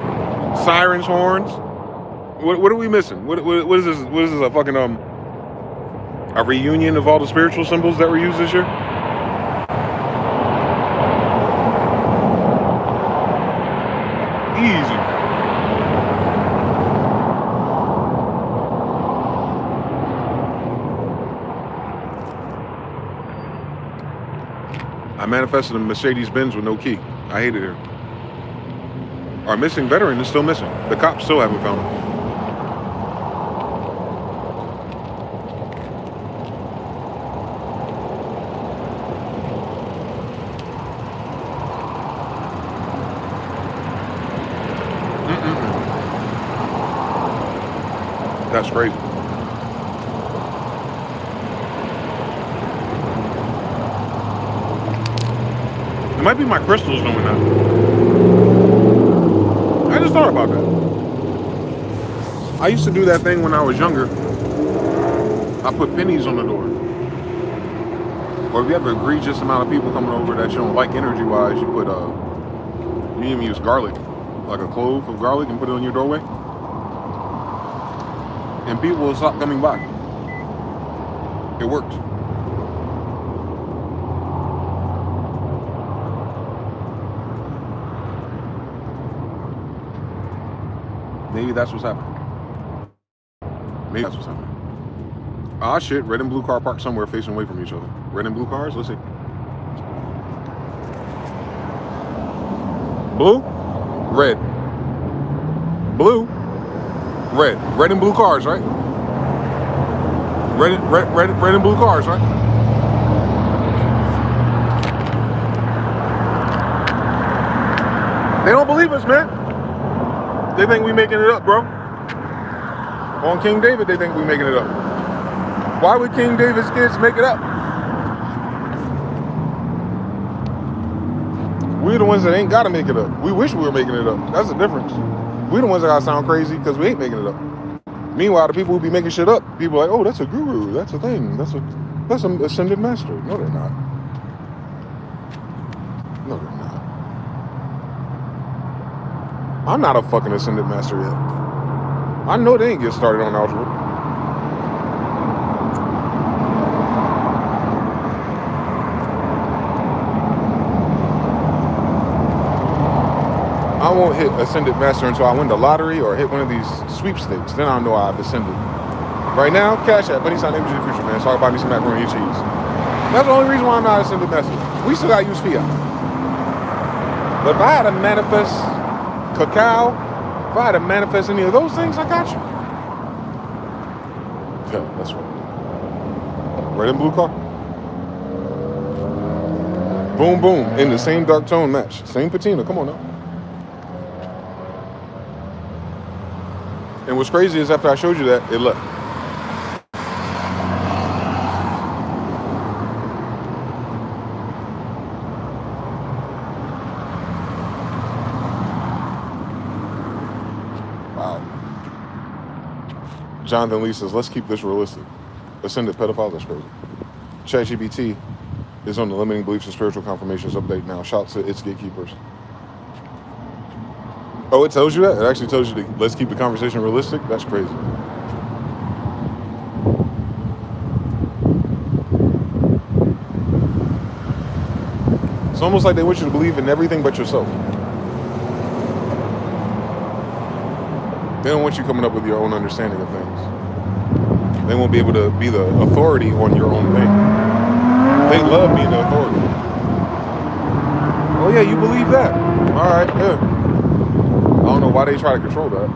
sirens, horns. What are we missing? What is this? What is this? A fucking a reunion of all the spiritual symbols that were used this year? Easy. I manifested a Mercedes-Benz with no key. I hated her. Our missing veteran is still missing. The cops still haven't found him. That's crazy. It might be my crystals doing that. I just thought about that. I used to do that thing when I was younger. I put pennies on the door. Or if you have an egregious amount of people coming over that you don't like energy-wise, you put you even use garlic, like a clove of garlic, and put it on your doorway. And people will stop coming by. It worked. Maybe that's what's happening. Maybe that's what's happening. Ah, shit. Red and blue car parked somewhere facing away from each other. Red and blue cars? Let's see. Blue? Red. Blue? Red. Red and blue cars, right? Red and blue cars, right? They don't believe us, man. They think we making it up, bro. On King David, they think we making it up. Why would King David's kids make it up? We're the ones that ain't gotta make it up. We wish we were making it up. That's the difference. We're the ones that gotta sound crazy because we ain't making it up. Meanwhile, the people who be making shit up, people are like, oh, that's a guru, that's a thing, that's an ascended master. No, they're not. No, they're not. I'm not a fucking ascended master yet. I know they ain't get started on algebra. I won't hit ascended master until I win the lottery or hit one of these sweepstakes. Then I'll know I've ascended. Right now, Cashapp, buddy, sign mgthefuture, man. So I can buy me some macaroni and cheese. That's the only reason why I'm not ascended master. We still gotta use fiat. But if I had to manifest cacao, if I had to manifest any of those things, I got you. Yeah, that's right. Red and blue car. Boom, boom. In the same dark tone match. Same patina. Come on now. And what's crazy is after I showed you that, it left. Wow. Jonathan Lee says, let's keep this realistic. Ascended pedophile, that's crazy. ChatGPT is on the Limiting Beliefs and Spiritual Confirmations update now. Shout to its gatekeepers. Oh, it tells you that? It actually tells you to let's keep the conversation realistic? That's crazy. It's almost like they want you to believe in everything but yourself. They don't want you coming up with your own understanding of things. They won't be able to be the authority on your own thing. They love being the authority. Oh yeah, you believe that? All right, yeah. I don't know why they try to control that.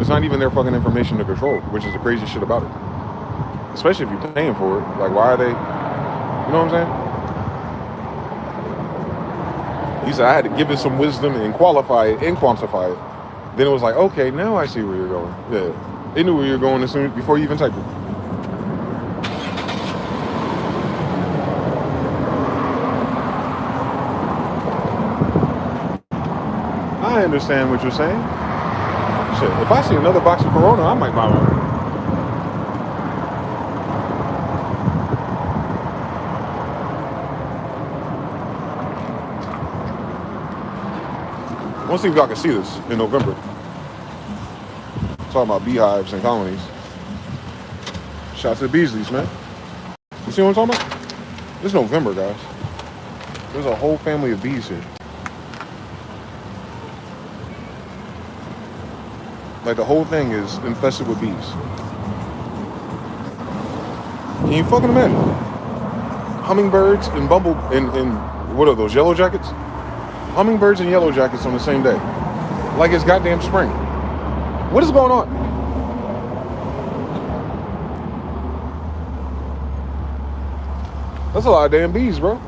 It's not even their fucking information to control, which is the crazy shit about it. Especially if you're paying for it. Like, why are they? You know what I'm saying? He said I had to give it some wisdom and qualify it and quantify it. Then it was like, okay, now I see where you're going. Yeah, they knew where you're going as soon before you even typed it. I understand what you're saying. Shit, if I see another box of Corona, I might buy one. I want to see if y'all can see this in November. Talking about beehives and colonies. Shout out to the Beasleys, man. You see what I'm talking about? It's November, guys. There's a whole family of bees here. Like, the whole thing is infested with bees. Can you fucking imagine? Hummingbirds and what are those, yellow jackets? Hummingbirds and yellow jackets on the same day. Like it's goddamn spring. What is going on? That's a lot of damn bees, bro.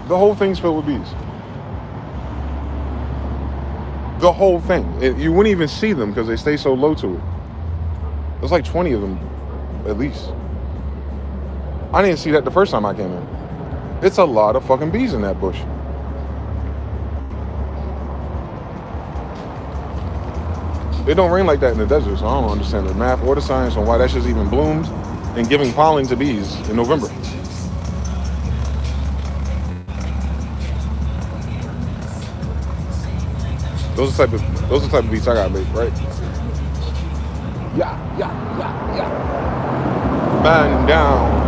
The whole thing's filled with bees. The whole thing. You wouldn't even see them because they stay so low to it. There's like 20 of them, at least. I didn't see that the first time I came in. It's a lot of fucking bees in that bush. It don't rain like that in the desert, so I don't understand the math or the science on why that shit's even bloomed and giving pollen to bees in November. Those are the type of beats I gotta make, right? Yeah. Man down.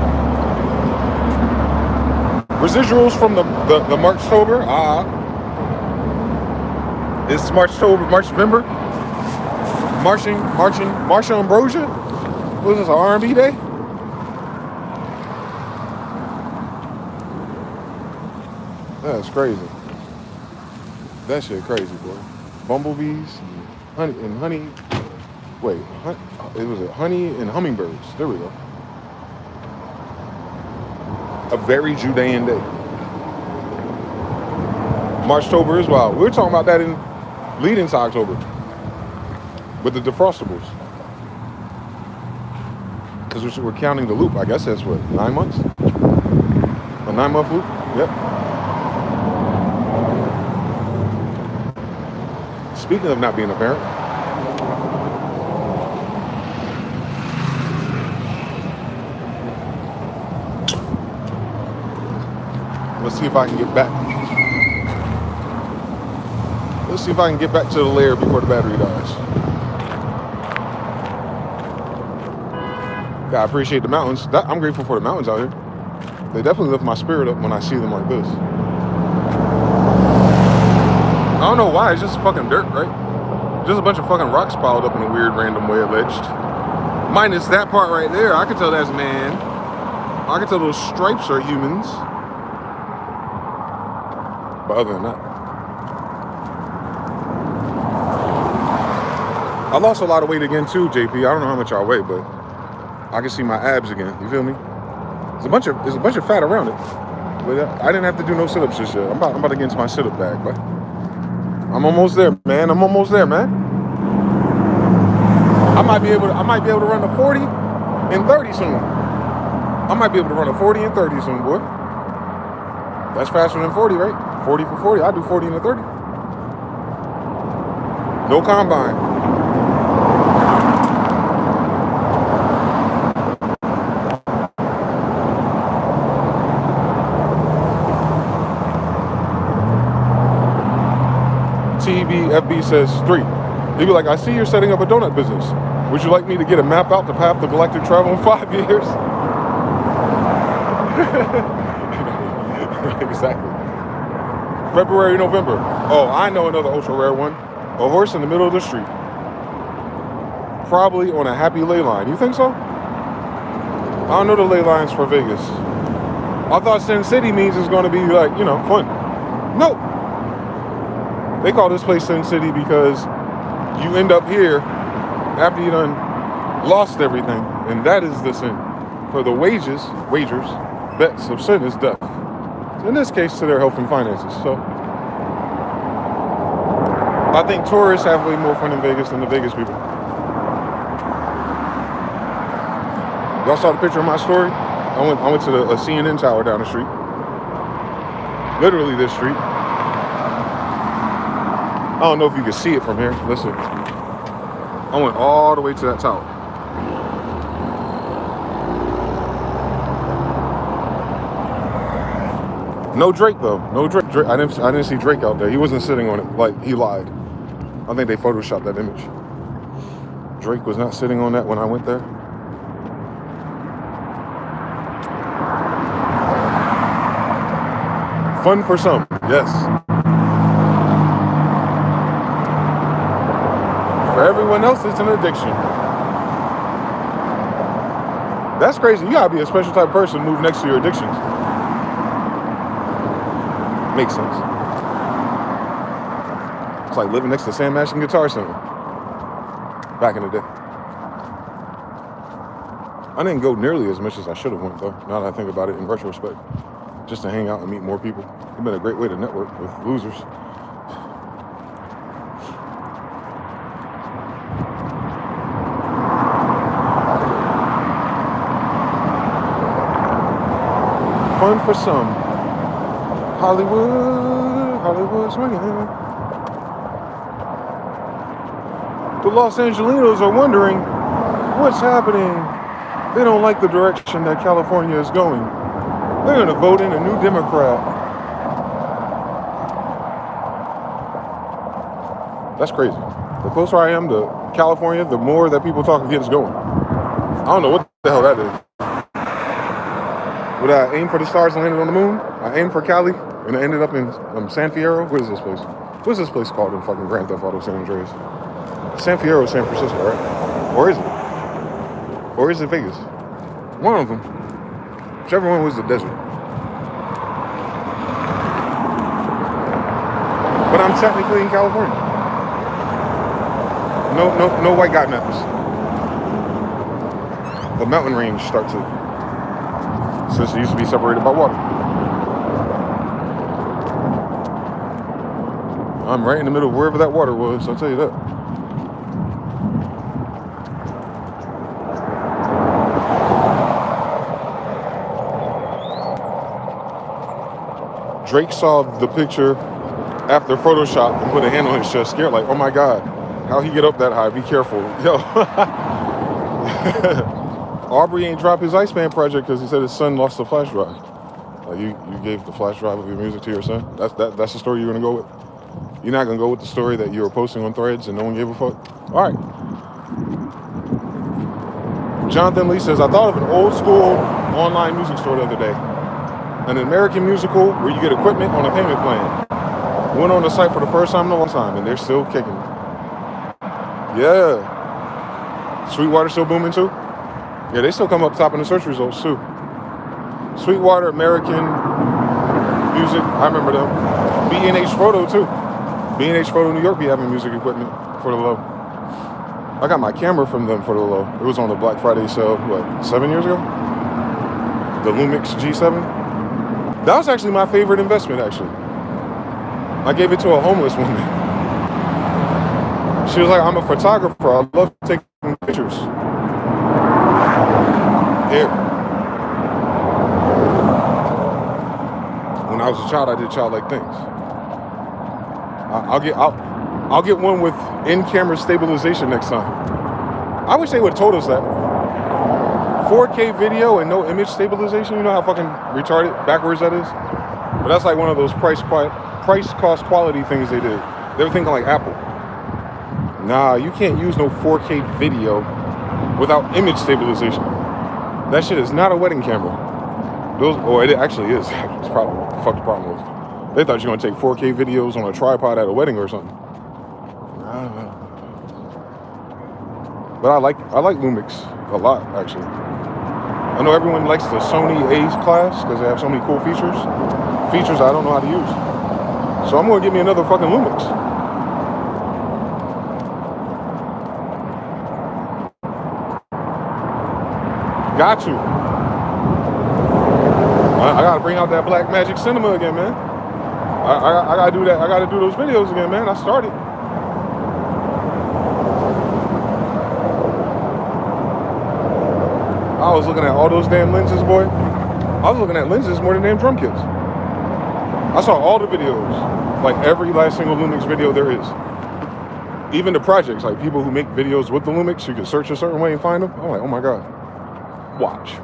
Residuals from the Marchtober. It's March-November. Martian Ambrosia. What is this, an R&B day? That's crazy. That shit crazy, boy. Bumblebees, honey. Wait, it was honey and hummingbirds. There we go. A very Judean day. Marchtober is wild. We were talking about that in leading to October with the defrostables. Because we're counting the loop. I guess that's what, 9 months? A 9-month loop? Yep. Speaking of not being a parent, let's see if I can get back. Let's see if I can get back to the lair before the battery dies. God, I appreciate the mountains. I'm grateful for the mountains out here. They definitely lift my spirit up when I see them like this. I don't know why, it's just fucking dirt, right? Just a bunch of fucking rocks piled up in a weird random way, alleged. Minus that part right there, I can tell that's man. I can tell those stripes are humans. But other than that, I lost a lot of weight again too, JP. I don't know how much I weigh, but I can see my abs again. You feel me? There's a bunch of fat around it. But I didn't have to do no sit-ups this year. I'm about to get into my sit-up bag, but I'm almost there, man. I might be able to run a 40 and 30 soon. I might be able to run a 40 and 30 soon, boy. That's faster than 40, right? 40 for 40. I do 40 and a 30. No combine. FB says 3. He'd be like, I see you're setting up a donut business. Would you like me to get a map out to path the galactic travel in 5 years? Exactly. February, November. Oh, I know another ultra rare one. A horse in the middle of the street. Probably on a happy ley line. You think so? I don't know the ley lines for Vegas. I thought Sin City means it's going to be like, you know, fun. Nope. They call this place Sin City because you end up here after you done lost everything, and that is the sin. For the wagers, bets of sin is death. In this case, to their health and finances. So I think tourists have way more fun in Vegas than the Vegas people. Y'all saw the picture of my story? I went to a CNN tower down the street. Literally this street. I don't know if you can see it from here. Listen. I went all the way to that tower. No Drake though. No Drake. I didn't see Drake out there. He wasn't sitting on it. Like, he lied. I think they photoshopped that image. Drake was not sitting on that when I went there. Fun for some, yes. For everyone else, it's an addiction. That's crazy. You gotta be a special type of person to move next to your addictions. Makes sense. It's like living next to Sam Mashing Guitar Center. Back in the day. I didn't go nearly as much as I should have went though, now that I think about it in retrospect. Just to hang out and meet more people. It's been a great way to network with losers. Fun for some. Hollywood swinging. The Los Angelinos are wondering what's happening. They don't like the direction that California is going. They're going to vote in a new Democrat. That's crazy. The closer I am to California, the more that people talk against going. I don't know what the hell that is. Would I aim for the stars and landed on the moon? I aimed for Cali, and I ended up in San Fierro. What is this place? What is this place called in fucking Grand Theft Auto San Andreas? San Fierro, San Francisco, right? Or is it? Or is it Vegas? One of them. Whichever one was the desert. But I'm technically in California. No white guy maps. The mountain range starts it. Since it used to be separated by water. I'm right in the middle of wherever that water was, I'll tell you that. Drake saw the picture after Photoshop and put a hand on his chest, scared like, oh my God, how he get up that high? Be careful. Yo. Aubrey ain't dropped his Iceman project because he said his son lost the flash drive. Like you gave the flash drive of your music to your son? That's the story you're gonna go with? You're not gonna go with the story that you were posting on Threads and no one gave a fuck? All right. Jonathan Lee says, I thought of an old school online music store the other day. An American musical where you get equipment on a payment plan. Went on the site for the first time in a long time and they're still kicking it. Yeah. Sweetwater still booming too? Yeah, they still come up top in the search results too. Sweetwater, American Music, I remember them. B&H Photo too. B&H Photo New York be having music equipment for the low. I got my camera from them for the low. It was on the Black Friday sale, what, 7 years ago? The Lumix G7. That was actually my favorite investment, actually. I gave it to a homeless woman. She was like, I'm a photographer. I love taking pictures. Here. When I was a child, I did childlike things. I'll get one with in-camera stabilization next time. I wish they would have told us that. 4K video and no image stabilization. You know how fucking retarded, backwards that is? But that's like one of those price cost quality things they did. They were thinking like Apple. Nah, you can't use no 4K video without image stabilization. That shit is not a wedding camera. It actually is. It's probably what the fuck the problem was. They thought you were gonna take 4K videos on a tripod at a wedding or something. But I like Lumix a lot, actually. I know everyone likes the Sony A class because they have so many cool features. Features I don't know how to use. So I'm gonna give me another fucking Lumix. Got to. I gotta bring out that Black Magic Cinema again, man. I gotta do that. I gotta do those videos again, man. I started. I was looking at all those damn lenses, boy. I was looking at lenses more than damn drum kits. I saw all the videos, like every last single Lumix video there is. Even the projects, like people who make videos with the Lumix, you can search a certain way and find them. I'm like, oh my God. Watch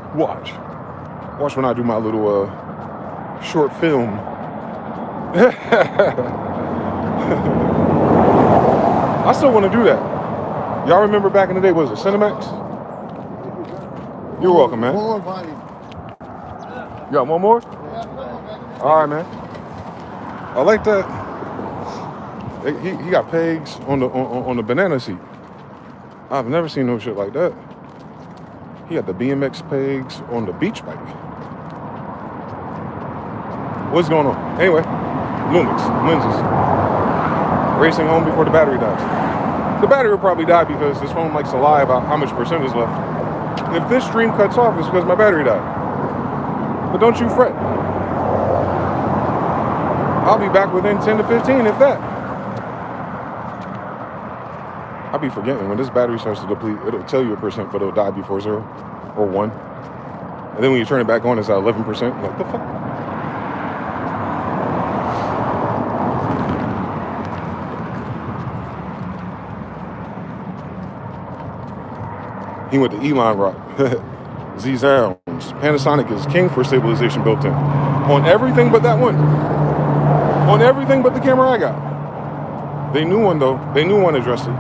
when I do my little short film. I still want to do that. Y'all remember back in the day, was it Cinemax? You're welcome, man. You got one more? All right, man. I like that. He got pegs on the banana seat. I've never seen no shit like that. He got the BMX pegs on the beach bike. What's going on? Anyway, Lumix, lenses. Racing home before the battery dies. The battery will probably die because this phone likes to lie about how much percent is left. If this stream cuts off, it's because my battery died. But don't you fret. I'll be back within 10 to 15, if that. I'll be forgetting when this battery starts to deplete, it'll tell you a percent, but it'll die before 0 or 1. And then when you turn it back on, it's at 11%. Like, the fuck? He went to Elon rock. Z-Sounds. Panasonic is king for stabilization built in. On everything but that one. On everything but the camera I got. They knew one though. They knew one addressed it.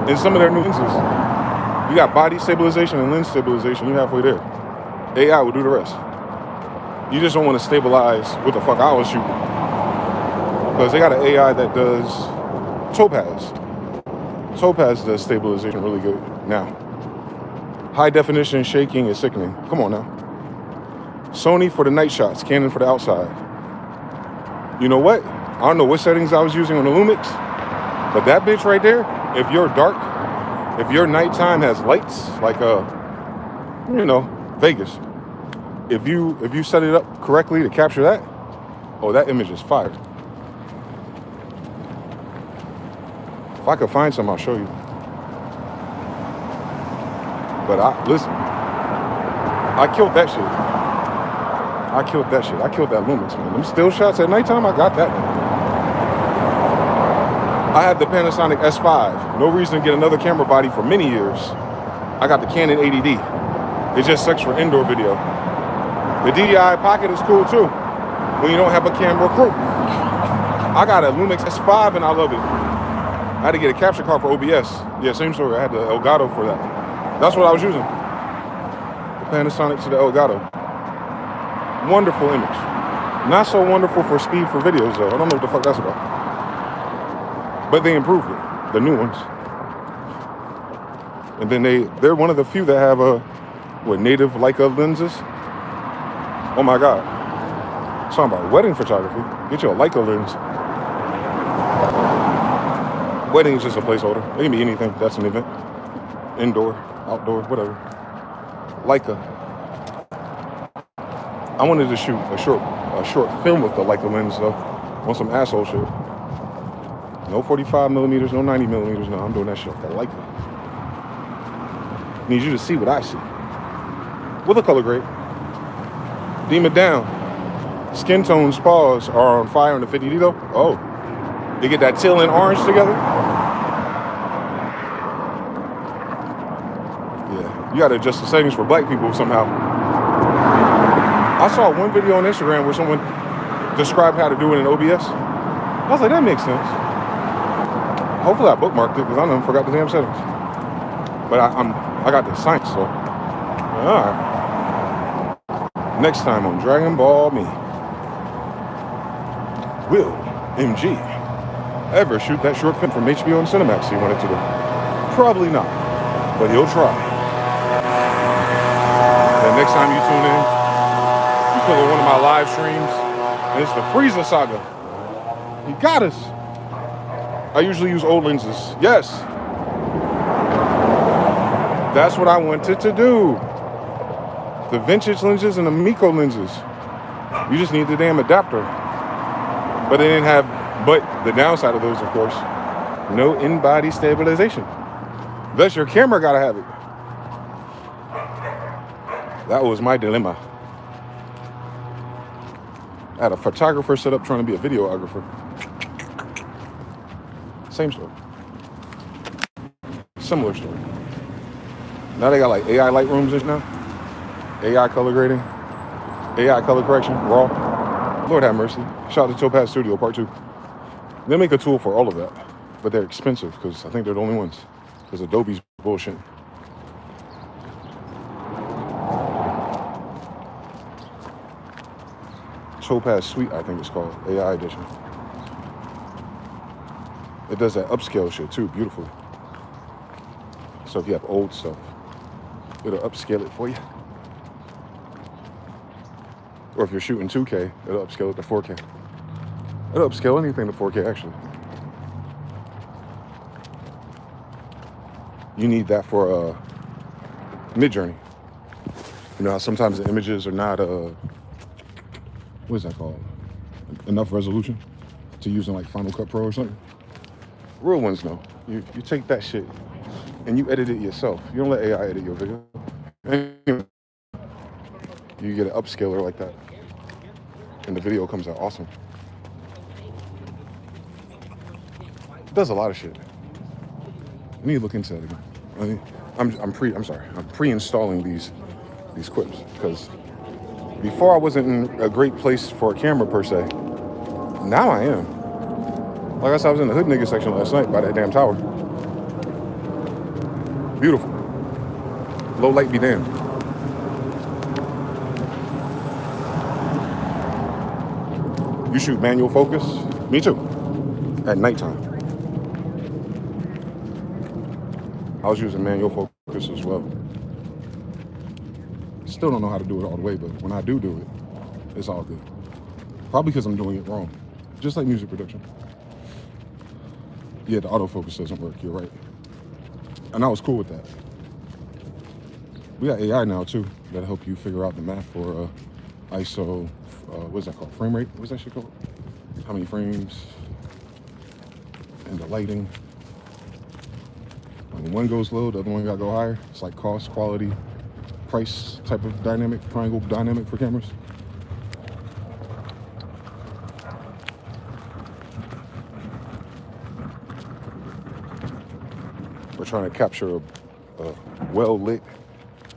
In some of their new lenses. You got body stabilization and lens stabilization. You're halfway there. AI will do the rest. You just don't want to stabilize what the fuck I was shooting. Because they got an AI that does Topaz. Topaz does stabilization really good now. High definition shaking is sickening. Come on now. Sony for the night shots, Canon for the outside. You know what? I don't know what settings I was using on the Lumix, but that bitch right there, if you're dark, if your nighttime has lights, like Vegas, if you set it up correctly to capture that, oh, that image is fire. If I could find some, I'll show you. But listen, I killed that shit. I killed that Lumix, man. Them still shots at nighttime, I got that, man. I had the Panasonic S5. No reason to get another camera body for many years. I got the Canon 80D. It just sucks for indoor video. The DJI Pocket is cool too, when you don't have a camera crew. I got a Lumix S5 and I love it. I had to get a capture card for OBS. Yeah, same story. I had the Elgato for that. That's what I was using. The Panasonic to the Elgato. Wonderful image. Not so wonderful for speed for videos though. I don't know what the fuck that's about. But they improved it, the new ones. And then they're one of the few that have native Leica lenses. Oh my God. Talking about wedding photography. Get you a Leica lens. Wedding is just a placeholder. It can be anything. That's an event. Indoor, outdoor, whatever. Leica. I wanted to shoot a short film with the Leica lens though, on some asshole shit. No 45 millimeters, no 90 millimeters. No, I'm doing that shit with the Leica. Need you to see what I see. With a color grade. Dim it down. Skin tone spars are on fire on the 50D though. Oh, you get that teal and orange together. Yeah, you gotta adjust the settings for black people somehow. I saw one video on Instagram where someone described how to do it in OBS. I was like, that makes sense. Hopefully I bookmarked it because I done forgot the damn settings. But I got the science, so all right. Next time on Dragon Ball Me, will MG ever shoot that short film from HBO and Cinemax he wanted to do? Probably not, but he'll try. And next time you tune in, you click on one of my live streams, and it's the Frieza Saga. He got us. I usually use old lenses. Yes. That's what I wanted to do. The vintage lenses and the Miko lenses. You just need the damn adapter. But they didn't have, but the downside of those, of course, no in-body stabilization. Thus, your camera gotta have it. That was my dilemma. I had a photographer set up trying to be a videographer. Same story. Similar story. Now they got like AI Lightrooms and now. AI color grading. AI color correction. Raw. Lord have mercy. Shout out to Topaz Studio Part 2. They make a tool for all of that. But they're expensive because I think they're the only ones. Because Adobe's bullshit. Topaz Suite, I think it's called. AI edition. It does that upscale shit too, beautifully. So if you have old stuff, it'll upscale it for you. Or if you're shooting 2K, it'll upscale it to 4K. It'll upscale anything to 4K, actually. You need that for Midjourney. You know how sometimes the images are not, what is that called? Enough resolution to use in like Final Cut Pro or something? Real ones know. You take that shit and you edit it yourself. You don't let AI edit your video. Anyway, you get an upscaler like that, and the video comes out awesome. It does a lot of shit. I need to look into that again. I mean, I'm pre-installing these clips because before I wasn't in a great place for a camera per se. Now I am. Like I said, I was in the hood nigga section last night by that damn tower. Beautiful. Low light be damned. You shoot manual focus? Me too. At nighttime. I was using manual focus as well. Still don't know how to do it all the way, but when I do it, it's all good. Probably because I'm doing it wrong. Just like music production. Yeah, the autofocus doesn't work, you're right. And I was cool with that. We got AI now too, that'll help you figure out the math for ISO, what's that called? Frame rate? What's that shit called? How many frames? And the lighting. When one goes low, the other one gotta go higher. It's like cost, quality, price type of dynamic, triangle dynamic for cameras. We're trying to capture a well-lit,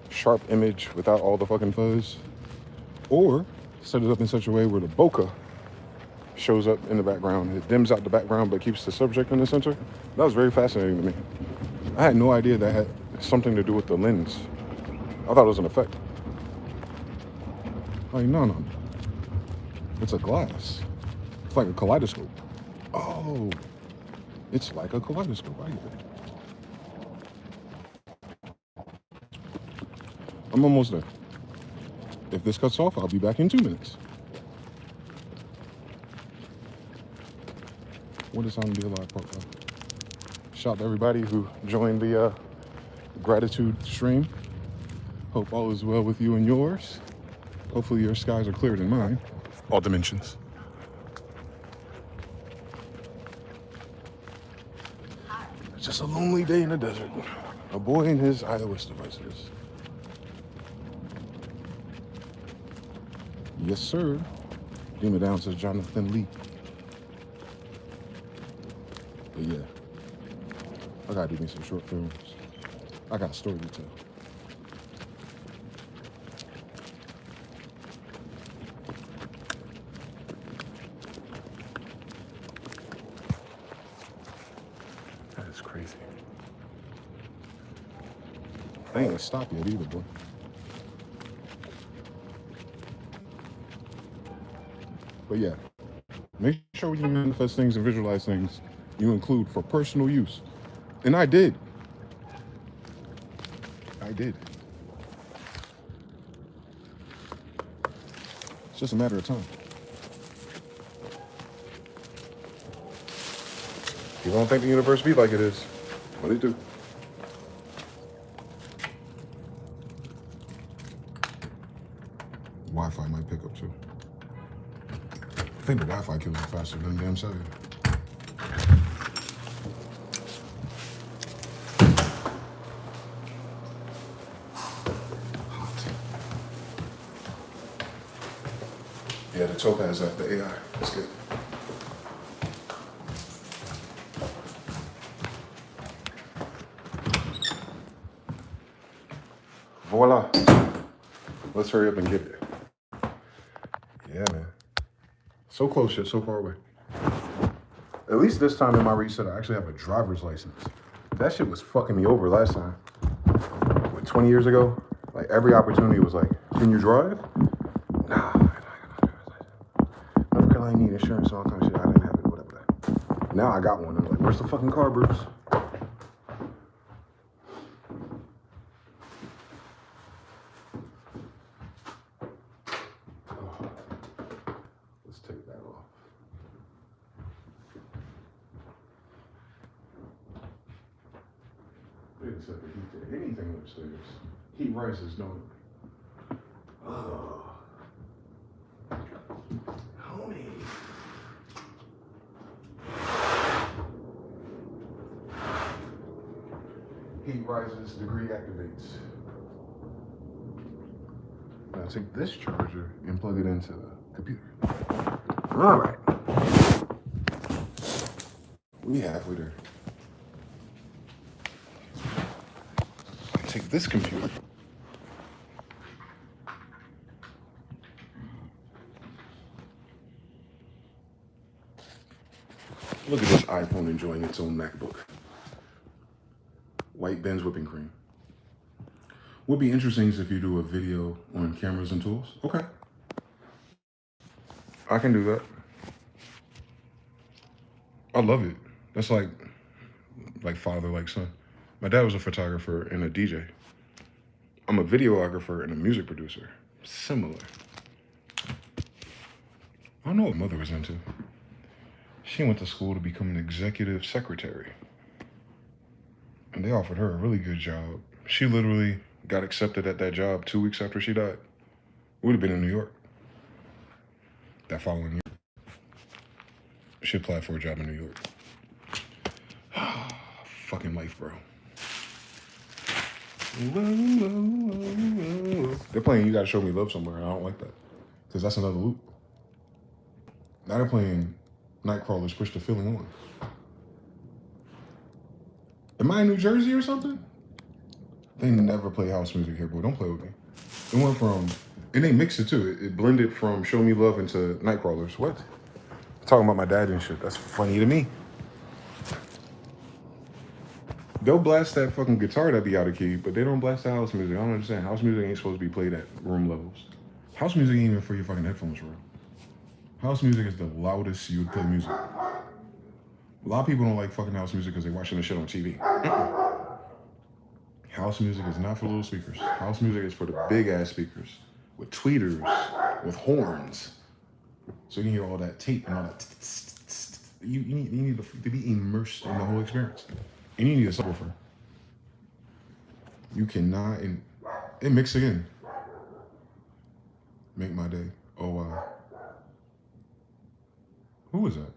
sharp image without all the fucking fuzz. Or set it up in such a way where the bokeh shows up in the background. It dims out the background but keeps the subject in the center. That was very fascinating to me. I had no idea that had something to do with the lens. I thought it was an effect. Like, no. It's a glass. It's like a kaleidoscope. Oh, it's like a kaleidoscope. I get it. I'm almost there. If this cuts off, I'll be back in 2 minutes. What is on the live part? Shout out to everybody who joined the gratitude stream. Hope all is well with you and yours. Hopefully your skies are clearer than mine. All dimensions. It's just a lonely day in the desert. A boy and his iOS devices. Yes, sir. Demon down says Jonathan Lee. But yeah, I gotta do me some short films. I got a story to tell. crazy. They ain't gonna stop yet either, boy. But yeah, make sure when you manifest things and visualize things, you include for personal use. And I did. I did. It's just a matter of time. You don't think the universe be like it is, but it do. Wi-Fi might pick up too. I think the Wi-Fi kills it faster than the damn cellular. Hot. Yeah, the Topaz app, the AI. That's good. Voila. Let's hurry up and get it. Yeah, man. So close yet so far away. At least this time in my reset, I actually have a driver's license. That shit was fucking me over last time. What, 20 years ago? Like every opportunity was like, can you drive? Nah, I got no driver's license. North Carolina need insurance and all kind of shit. I didn't have it, whatever. Now I got one. I'm like, where's the fucking car, Bruce? Let's take that off. Wait a second, heat did anything upstairs. Heat rises, don't it? Oh. Homie. Heat rises, degree activates. Now take this charger and plug it into the computer. All right. We halfway there. Take this computer. Look at this iPhone enjoying its own MacBook. White Ben's whipping cream. Would be interesting is if you do a video on cameras and tools. Okay. I can do that. I love it. That's like father, like son. My dad was a photographer and a DJ. I'm a videographer and a music producer. Similar. I don't know what mother was into. She went to school to become an executive secretary. And they offered her a really good job. She literally got accepted at that job 2 weeks after she died. Would have been in New York that following year. She applied for a job in New York. Fucking life, bro. They're playing You Gotta Show Me Love Somewhere. I don't like that. Because that's another loop. Now they're playing Nightcrawler's Push the Feeling On. Am I in New Jersey or something? They never play house music here, boy. Don't play with me. It went from, and they mixed it too. It blended from Show Me Love into Nightcrawlers. What? Talking about my dad and shit. That's funny to me. They'll blast that fucking guitar that be out of key, but they don't blast the house music. I don't understand. House music ain't supposed to be played at room levels. House music ain't even for your fucking headphones, bro. House music is the loudest you would play music. A lot of people don't like fucking house music because they're watching the shit on TV. House music is not for little speakers. House music is for the big ass speakers with tweeters, with horns. So you can hear all that tape and all that. You need to be immersed in the whole experience. And you need a subwoofer. You cannot, and it mix again. Make my day. Oh, wow. Who is that?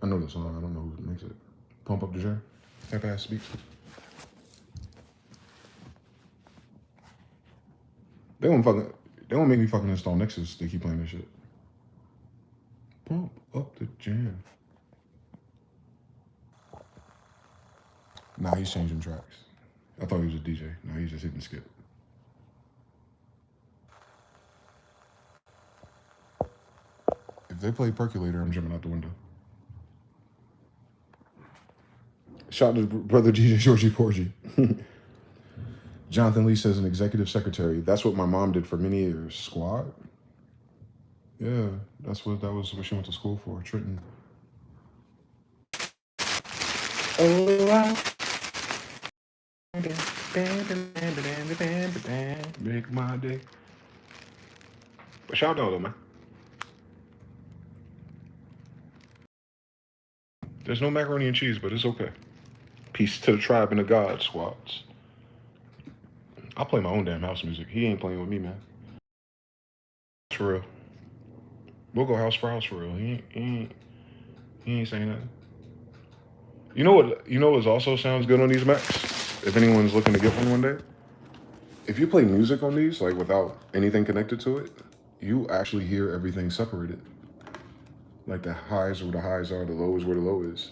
I know the song, I don't know who makes it. Pump Up the Jam. That ass beat. They won't make me fucking install Nexus. They keep playing this shit. Pump up the jam. Nah, he's changing tracks. I thought he was a DJ. No, he's just hitting skip. If they play Percolator, I'm jumping out the window. Shout out to brother DJ Georgie Porgy. Jonathan Lee says an executive secretary. That's what my mom did for many years. Squad? Yeah, that was what she went to school for, Trenton. Oh, wow. Make my day. But shout out though, man. There's no macaroni and cheese, but it's okay. Peace to the tribe and the God squads. I'll play my own damn house music. He ain't playing with me, man. For real. We'll go house for house for real. He ain't saying nothing. You know what also sounds good on these Macs? If anyone's looking to get one day? If you play music on these, like without anything connected to it, you actually hear everything separated. Like the highs where the highs are, the lows where the low is.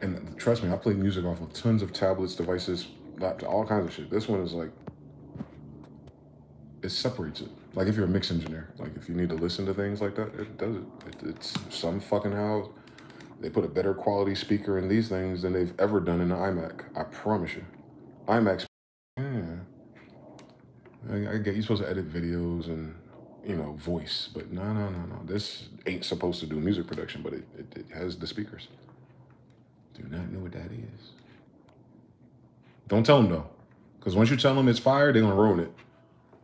And trust me, I play music off of tons of tablets, devices, laptops, all kinds of shit. This one is like, it separates it. Like if you're a mix engineer, like if you need to listen to things like that, it does it. It's some fucking how they put a better quality speaker in these things than they've ever done in an iMac. I promise you. iMacs, yeah. I get you're supposed to edit videos and, voice, but no. This ain't supposed to do music production, but it has the speakers. Do not know what that is. Don't tell them though, because once you tell them it's fire, they're gonna ruin it.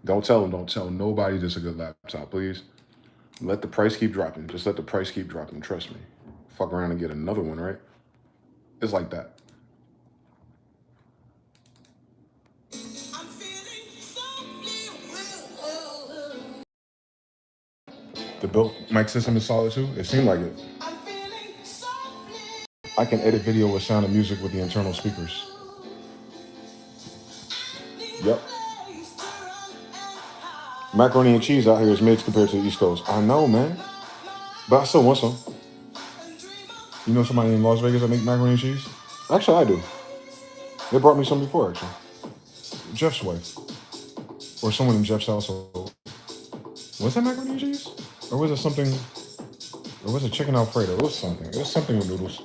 Don't tell nobody this is a good laptop, please. Let the price keep dropping. Just let the price keep dropping. Trust me. Fuck around and get another one, right? It's like that. The built mic system is solid too. It seemed like it. I can edit video with sound and music with the internal speakers. Yep. Macaroni and cheese out here is mids compared to the East Coast. I know, man. But I still want some. You know somebody in Las Vegas that make macaroni and cheese? Actually, I do. They brought me some before, actually. Jeff's wife. Or someone in Jeff's household. Was that macaroni and cheese? Or was it something... Or was it chicken Alfredo? It was something. It was something with noodles.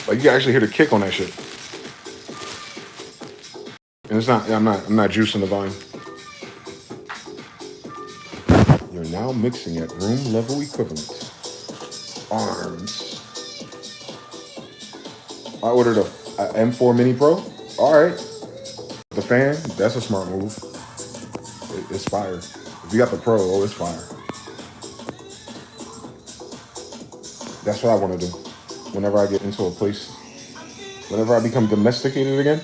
Like, you can actually hear the kick on that shit. And it's not... I'm not juicing the volume. You're now mixing at room level equivalent. Arms. I ordered a M4 Mini Pro. All right. The fan, that's a smart move. It's fire. If you got the Pro, it's fire. That's what I want to do. Whenever I get into a place, whenever I become domesticated again,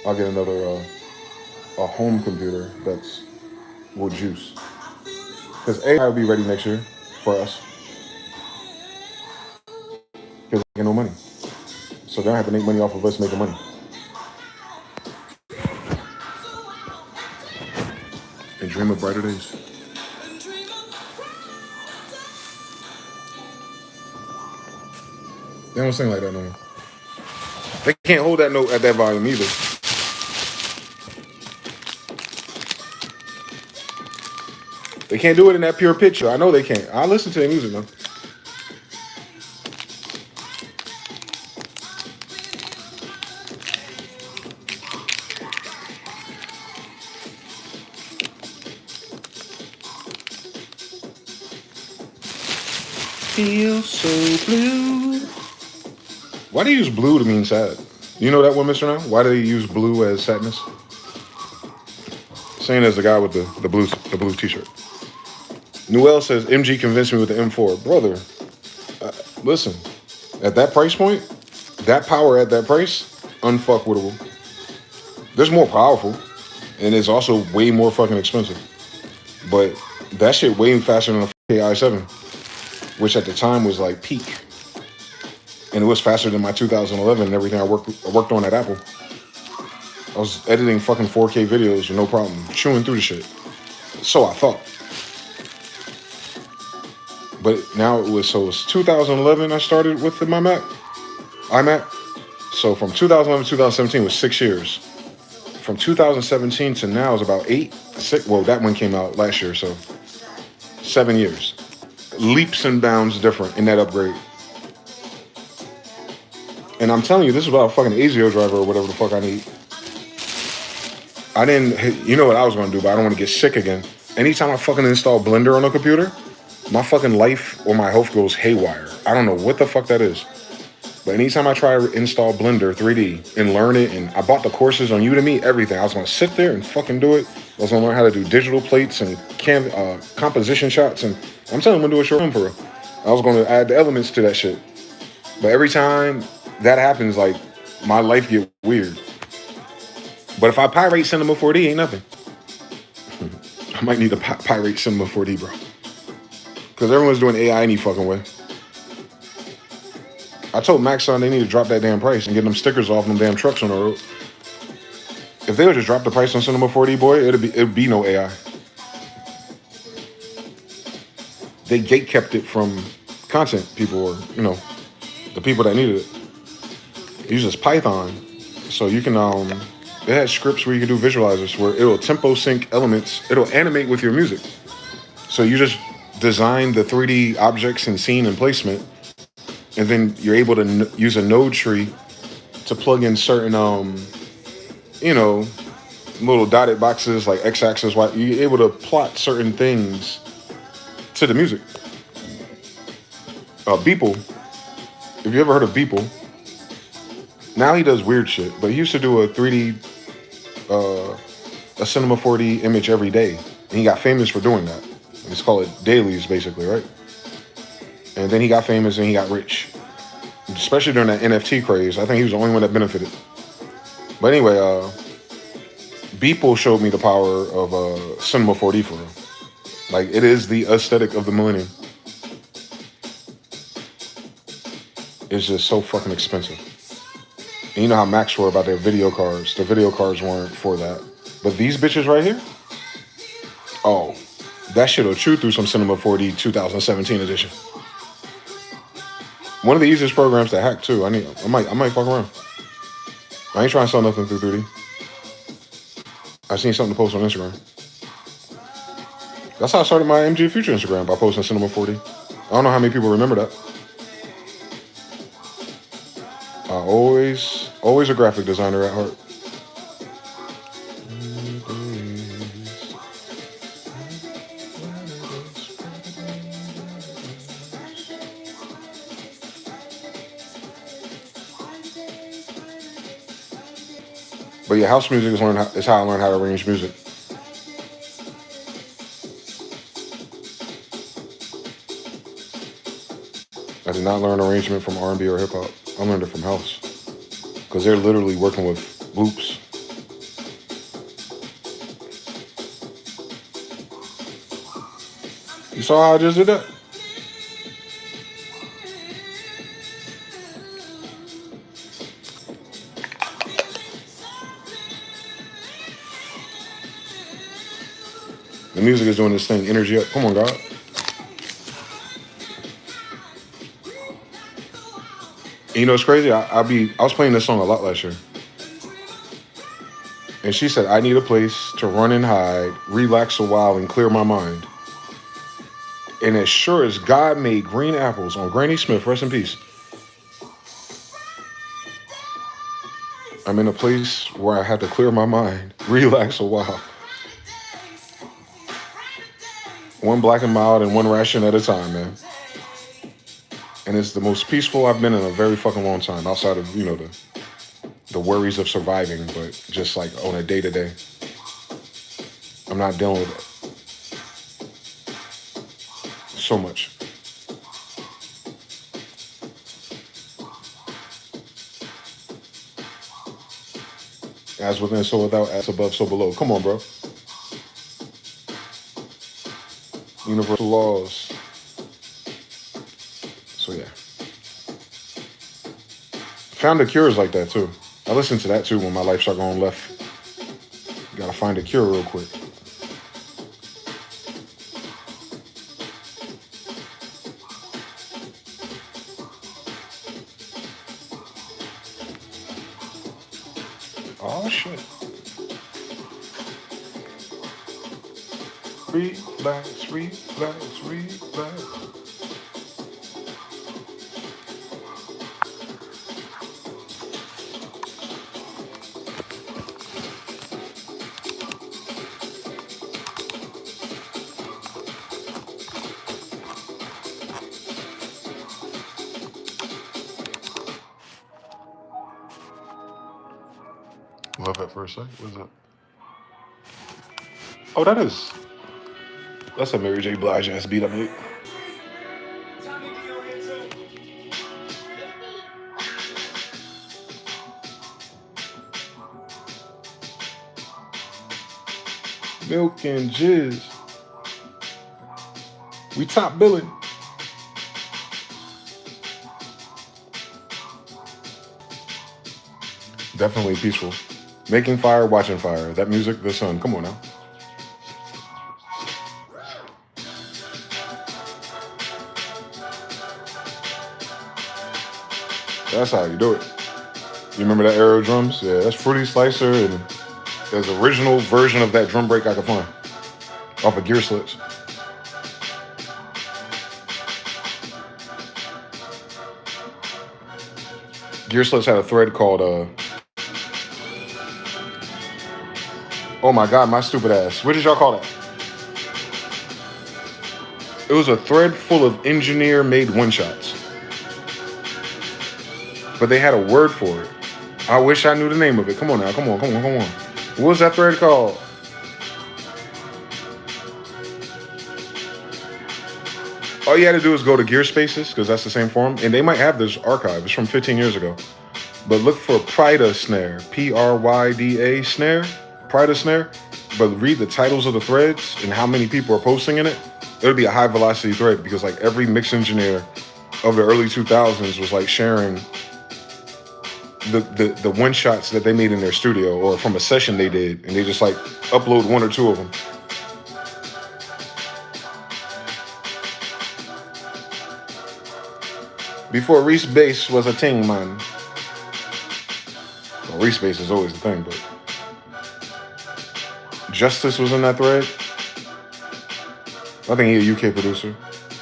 I'll get another a home computer that's will juice. Because AI will be ready next year for us. Because I get no money. So they don't have to make money off of us making money. And dream of brighter days. They don't sing like that no more. They can't hold that note at that volume either. They can't do it in that pure pitch. I know they can't. I listen to their music though. Feel so blue. Why do you use blue to mean sad? You know that one, Mr. Now? Why do they use blue as sadness? Saying as the guy with the blue t-shirt. Noel says, MG convinced me with the M4. Brother, listen, at that price point, that power at that price, unfuckwittable. There's more powerful, and it's also way more fucking expensive. But that shit way faster than a i7, which at the time was like peak. And it was faster than my 2011 and everything I worked on at Apple. I was editing fucking 4K videos with no problem, chewing through the shit. So I thought. But now it was 2011 I started with my iMac. So from 2011 to 2017 was 6 years. From 2017 to now is about 6. Well, that one came out last year, so 7 years. Leaps and bounds different in that upgrade. And I'm telling you, this is about a fucking ASIO driver or whatever the fuck I need. I didn't, you know what I was gonna do, but I don't want to get sick again. Anytime I fucking install Blender on a computer, my fucking life or my health goes haywire. I don't know what the fuck that is. But anytime I try to install Blender 3D and learn it, and I bought the courses on Udemy, everything. I was gonna sit there and fucking do it. I was gonna learn how to do digital plates and composition shots, and I'm telling you, I'm gonna do a short film for real. I was gonna add the elements to that shit. But every time that happens, like, my life get weird. But if I pirate Cinema 4D, ain't nothing. I might need to pirate Cinema 4D, bro. Because everyone's doing AI any fucking way. I told Maxon they need to drop that damn price and get them stickers off them damn trucks on the road. If they would just drop the price on Cinema 4D, boy, it'd be no AI. They gatekept it from content people, or, you know, the people that needed it. It uses Python, so you can it has scripts where you can do visualizers where it'll tempo sync elements. It'll animate with your music. So you just design the 3D objects and scene and placement, and then you're able to use a node tree to plug in certain, you know, little dotted boxes like x-axis, y. You're able to plot certain things to the music. Beeple, if you ever heard of Beeple, now he does weird shit, but he used to do a 3D, a Cinema 4D image every day, and he got famous for doing that. Let's call it dailies, basically, right? And then he got famous and he got rich, especially during that NFT craze. I think he was the only one that benefited. But anyway, Beeple showed me the power of Cinema 4D for real. Like, it is the aesthetic of the millennium. It's just so fucking expensive. And you know how Macs were about their video cards. The video cards weren't for that. But these bitches right here, oh, that shit'll chew through some Cinema 4D 2017 edition. One of the easiest programs to hack too. I might fuck around. I ain't trying to sell nothing through 3D. I seen something to post on Instagram. That's how I started my mgthefuture Instagram, by posting Cinema 4D. I don't know how many people remember that. Always a graphic designer at heart. But yeah, house music is how I learned how to arrange music. I did not learn arrangement from R&B or hip hop. I learned it from house, because they're literally working with loops. You saw how I just did that? The music is doing this thing, energy up. Come on, God. And you know, it's crazy. I was playing this song a lot last year. And she said, I need a place to run and hide, relax a while, and clear my mind. And as sure as God made green apples on Granny Smith, rest in peace, I'm in a place where I had to clear my mind, relax a while. One black and mild and one ration at a time, man. And it's the most peaceful I've been in a very fucking long time, outside of, you know, the worries of surviving, but just like on a day-to-day. I'm not dealing with it so much. As within, so without, as above, so below. Come on, bro. Universal laws. So yeah. Found the cures like that too. I listen to that too when my life start going left. Gotta find a cure real quick. Oh shit. Relax, relax, relax. Love at first sight. What is that? Oh, that's a Mary J. Blige ass beat I made. Milk and jizz. We top billing. Definitely peaceful. Making fire, watching fire. That music, the sun. Come on now. That's how you do it. You remember that era of drums? Yeah, that's Fruity Slicer, and there's an original version of that drum break I could find off of Gear Slits. Gear Slits had a thread called oh my god, my stupid ass. What did y'all call that? It was a thread full of engineer-made one-shots. But they had a word for it. I wish I knew the name of it. Come on now, come on. What was that thread called? All you had to do is go to Gear Spaces, because that's the same forum, and they might have this archive. It's from 15 years ago. But look for Pryda Snare, Pryda Snare, Pryda Snare. But read the titles of the threads and how many people are posting in it. It'll be a high velocity thread, because like every mix engineer of the early 2000s was like sharing the one shots that they made in their studio or from a session they did, and they just like upload one or two of them. Before Reese Bass was a thing, man. Well, Reese Bass is always the thing, but Justice was in that thread. I think he's a UK producer.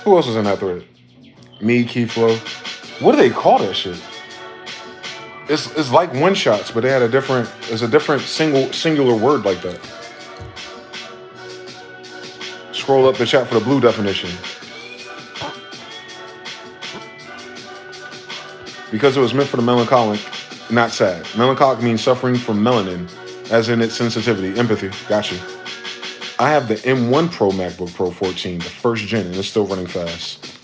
Who else was in that thread? Me, Keyflow. What do they call that shit? It's like one shots, but they had a different singular word like that. Scroll up the chat for the blue definition. Because it was meant for the melancholic, not sad. Melancholic means suffering from melanin, as in its sensitivity, empathy. Got you. I have the M1 Pro MacBook Pro 14, the first gen, and it's still running fast.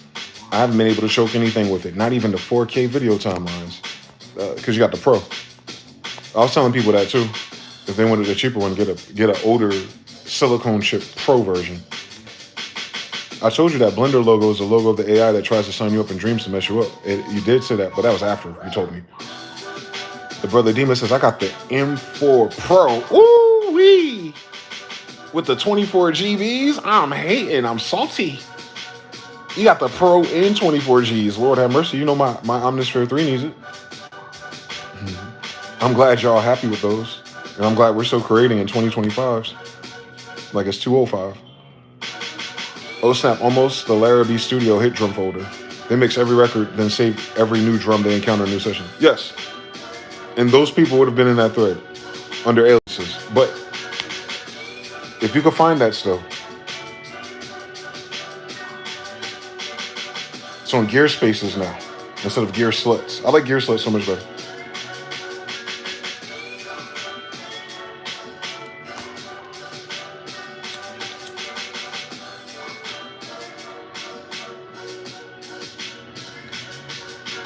I haven't been able to choke anything with it, not even the 4K video timelines, because you got the Pro. I was telling people that too. If they wanted a cheaper one, get an older silicone chip Pro version. I told you that Blender logo is the logo of the AI that tries to sign you up in dreams to mess you up. You did say that, but that was after you told me. The brother Dima says, I got the M4 Pro. Ooh-wee! With the 24 GBs, I'm hating. I'm salty. You got the Pro and 24 Gs. Lord have mercy. You know my Omnisphere 3 needs it. I'm glad y'all happy with those. And I'm glad we're still creating in 2025s. Like it's 205. Oh snap, almost the Larrabee Studio hit drum folder. They mix every record, then save every new drum they encounter in a new session. Yes. And those people would have been in that thread under aliases. But if you could find that still. It's on Gear Spaces now instead of Gear Sluts. I like Gear Sluts so much better.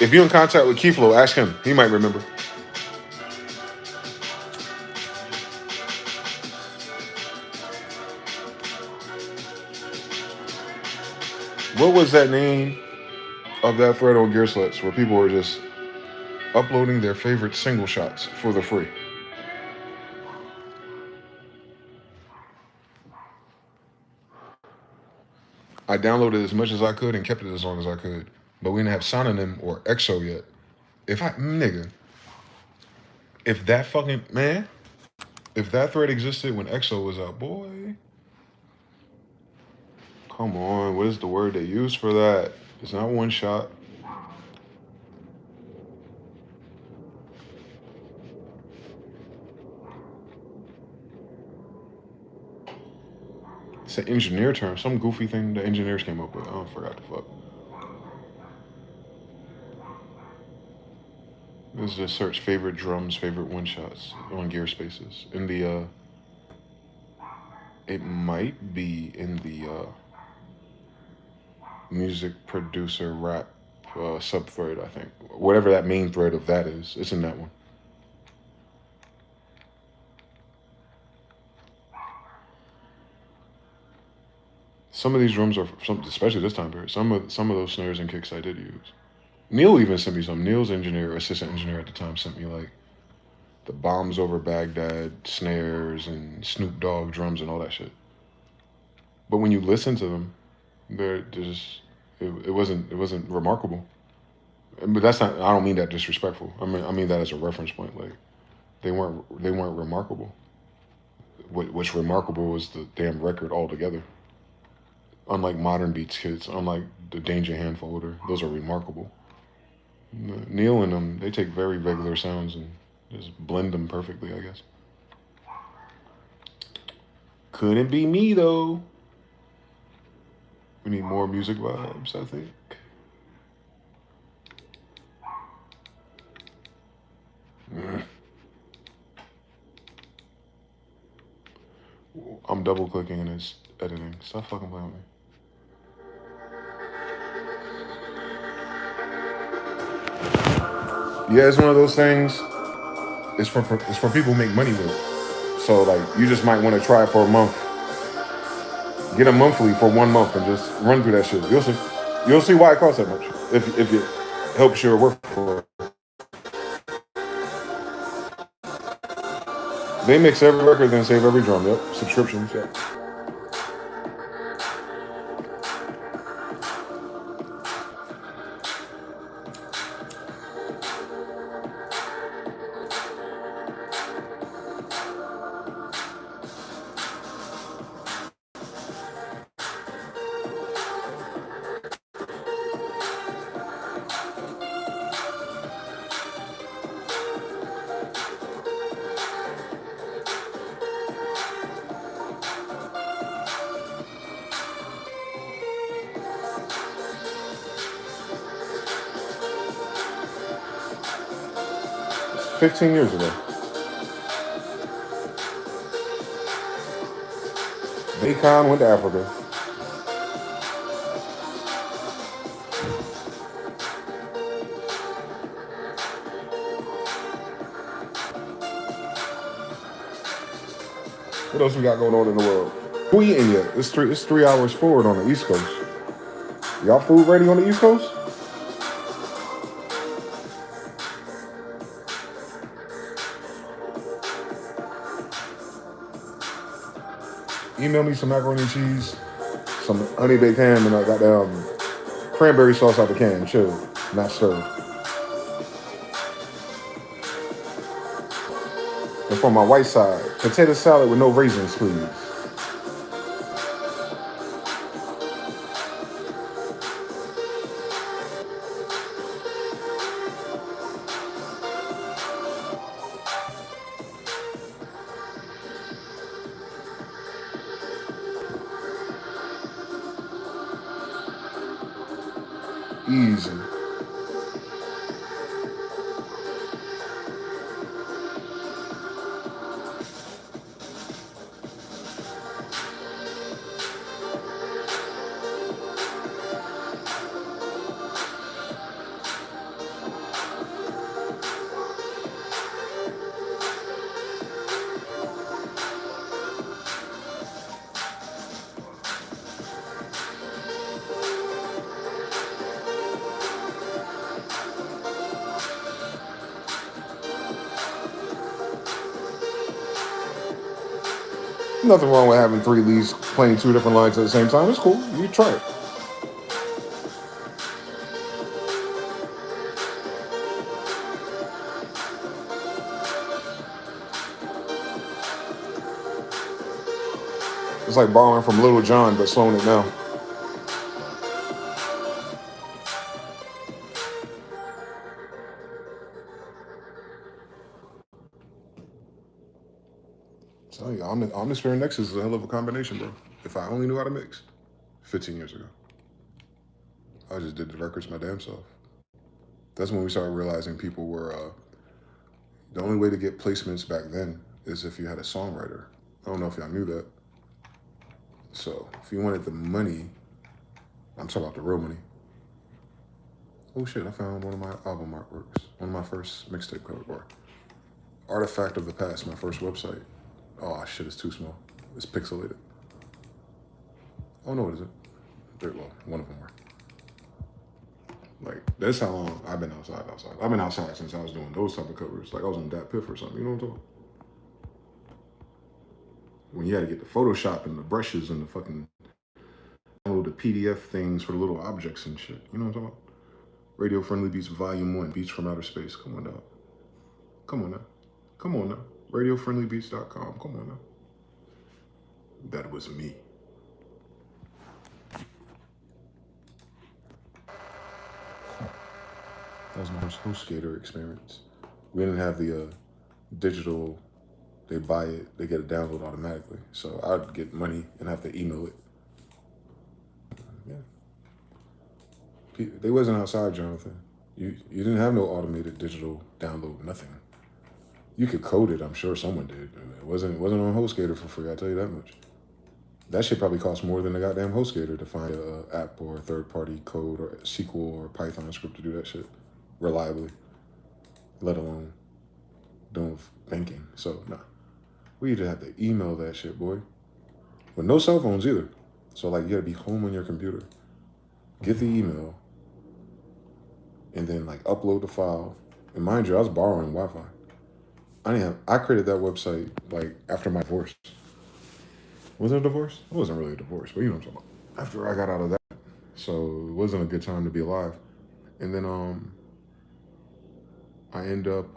If you're in contact with Keyflow, ask him. He might remember. What was that name of that thread on Gear Sluts where people were just uploading their favorite single shots for the free? I downloaded as much as I could and kept it as long as I could. But we didn't have Synonym or EXO yet. If that thread existed when EXO was out, boy. Come on, what is the word they use for that? It's not one shot. It's an engineer term, some goofy thing the engineers came up with. I forgot the fuck. Let's just search favorite drums, favorite one shots on Gear Spaces. In the it might be in the music producer rap subthread, I think. Whatever that main thread of that is, it's in that one. Some of these drums are, especially this time period. Some of those snares and kicks I did use. Neil even sent me some. Neil's assistant engineer at the time, sent me like the Bombs Over Baghdad snares and Snoop Dogg drums and all that shit. But when you listen to them, they're just it wasn't remarkable. But that's not. I don't mean that disrespectful. I mean that as a reference point. Like they weren't remarkable. What's remarkable was the damn record altogether. Unlike modern beats kits, unlike the Danger Hand folder, those are remarkable. Neil and them, they take very regular sounds and just blend them perfectly, I guess. Couldn't be me though. We need more music vibes, I think. I'm double clicking and it's editing. Stop fucking playing with me. Yeah, it's one of those things. It's for people who make money with it. So like, you just might want to try it for a month. Get a monthly for 1 month and just run through that shit. You'll see. You'll see why it costs that much. If it helps your work for it. They mix every record, then save every drum. Yep, subscriptions. Yep. It's 15 years ago. Akon went to Africa. What else we got going on in the world? Who eating yet? It's 3 hours forward on the East Coast. Y'all food ready on the East Coast? Email me some macaroni and cheese, some honey baked ham, and I got cranberry sauce out the can, chilled, not stirred. And for my white side, potato salad with no raisins, please. Easy. Nothing wrong with having 3 leads playing 2 different lines at the same time. It's cool. You try it. It's like borrowing from Little John, but slowing it down. telling you, Omnisphere and Nexus is a hell of a combination, bro. If I only knew how to mix 15 years ago, I just did the records my damn self. That's when we started realizing people were, the only way to get placements back then is if you had a songwriter. I don't know if y'all knew that. So if you wanted the money, I'm talking about the real money. Oh shit, I found one of my album artworks. One of my first mixtape cover, or Artifact of the Past, my first website. Oh shit, it's too small. It's pixelated. Oh no, it isn't. Well, one of them were. Like, that's how long I've been outside. I've been outside since I was doing those type of covers. Like I was on Dat Piff or something, you know what I'm talking about? When you had to get the Photoshop and the brushes and the fucking download the PDF things for the little objects and shit. You know what I'm talking about? Radio Friendly Beats Volume 1, Beats from Outer Space. Come on now. Come on now. Come on now. RadioFriendlyBeats.com. Come on now. That was me. That was my first HostGator experience. We didn't have the digital, they buy it, they get a download automatically. So I'd get money and have to email it. Yeah. They wasn't outside, Jonathan. You didn't have no automated digital download, nothing. You could code it, I'm sure someone did. It wasn't on HostGator for free, I'll tell you that much. That shit probably costs more than the goddamn HostGator to find an app or a third-party code or SQL or Python script to do that shit reliably, let alone doing banking. So, nah. We just have to email that shit, boy. With no cell phones either. So, like, you gotta be home on your computer. Get the email, and then, like, upload the file. And mind you, I was borrowing Wi-Fi. I created that website, like, after my divorce. Was it a divorce? It wasn't really a divorce, but you know what I'm talking about. After I got out of that. So it wasn't a good time to be alive. And then I end up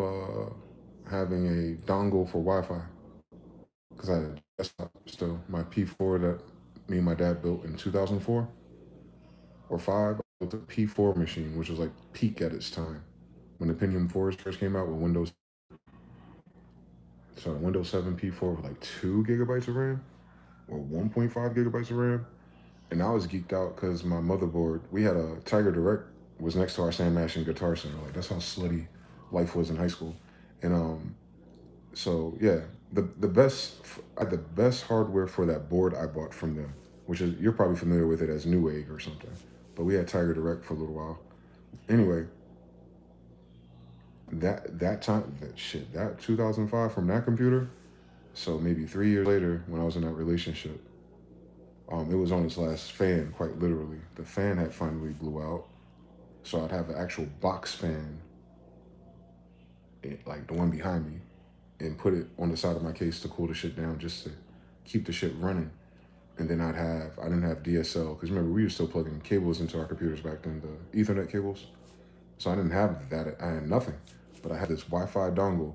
having a dongle for Wi-Fi. Because I had a desktop still. My P4 that me and my dad built in 2004 or 5. I built a P4 machine, which was like peak at its time. When the Pentium 4s first came out with Windows. So Windows 7 P4 with like 2 gigabytes of RAM. Or 1.5 gigabytes of RAM. And I was geeked out because my motherboard, we had a Tiger Direct, was next to our Sam Mashing Guitar Center. Like, that's how slutty life was in high school. And so yeah, the best hardware for that board I bought from them, which is, you're probably familiar with it as Newegg or something. But we had Tiger Direct for a little while. Anyway, that 2005 from that computer. So maybe 3 years later, when I was in that relationship, it was on its last fan, quite literally. The fan had finally blew out. So I'd have an actual box fan, like the one behind me, and put it on the side of my case to cool the shit down, just to keep the shit running. And then I didn't have DSL, because remember, we were still plugging cables into our computers back then, the Ethernet cables. So I didn't have that, I had nothing. But I had this Wi-Fi dongle,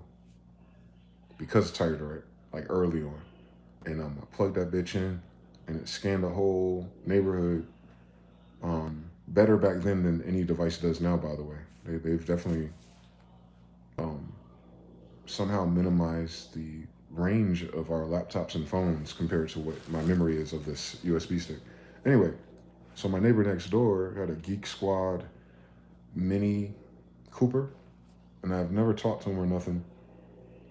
because of Tiger Direct, like early on. And I plugged that bitch in, and it scanned the whole neighborhood. Better back then than any device does now, by the way. They've definitely somehow minimized the range of our laptops and phones compared to what my memory is of this USB stick. Anyway, so my neighbor next door had a Geek Squad Mini Cooper, and I've never talked to him or nothing,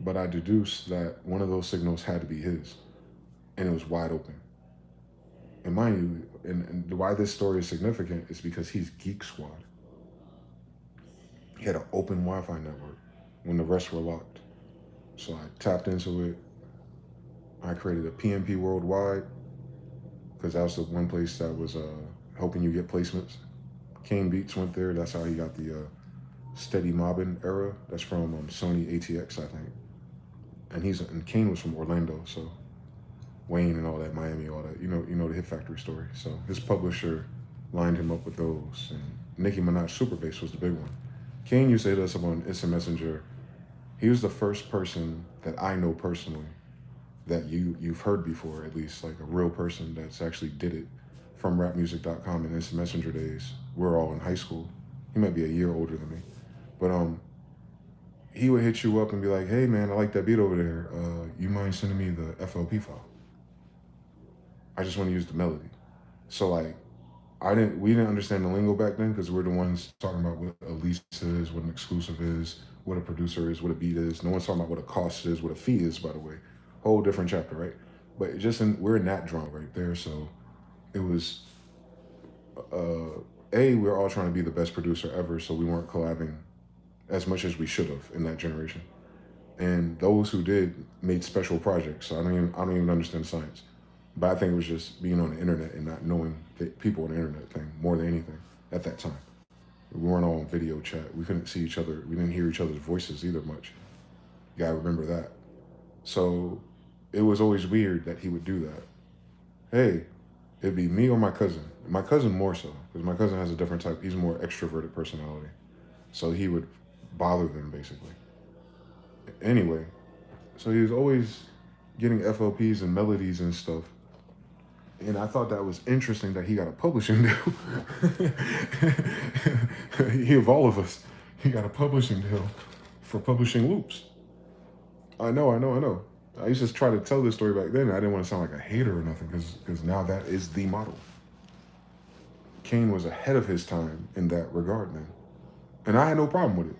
but I deduced that one of those signals had to be his, and it was wide open. And mind you, and why this story is significant is because he's Geek Squad. He had an open Wi-Fi network when the rest were locked. So I tapped into it. I created a PMP Worldwide, because that was the one place that was helping you get placements. Kane Beats went there. That's how he got the Steady Mobbin era. That's from Sony ATX, I think. And Kane was from Orlando, so Wayne and all that, Miami, all that. You know the Hit Factory story. So his publisher lined him up with those. And Nicki Minaj Super Bass was the big one. Kane used to hit us up on Instant Messenger. He was the first person that I know personally that you've heard before, at least, like a real person that's actually did it, from rapmusic.com and Instant Messenger days. We're all in high school. He might be a year older than me. But he would hit you up and be like, "Hey man, I like that beat over there. You mind sending me the FLP file? I just want to use the melody." So like, we didn't understand the lingo back then because we're the ones talking about what a lease is, what an exclusive is, what a producer is, what a beat is. No one's talking about what a cost is, what a fee is, by the way. Whole different chapter, right? But we're in that drama right there. So it was, we're all trying to be the best producer ever. So we weren't collabing as much as we should have in that generation. And those who did made special projects. So I don't even understand the science. But I think it was just being on the internet and not knowing the people on the internet thing more than anything at that time. We weren't all on video chat. We couldn't see each other. We didn't hear each other's voices either much. You gotta remember that. So it was always weird that he would do that. Hey, it'd be me or my cousin. My cousin more so, because my cousin has a different type. He's a more extroverted personality. So he would bother them basically. Anyway, so he was always getting FLPs and melodies and stuff. And I thought that was interesting that he got a publishing deal. He of all of us, he got a publishing deal for publishing loops. I know. I used to try to tell this story back then. I didn't want to sound like a hater or nothing because now that is the model. Kane was ahead of his time in that regard then. And I had no problem with it.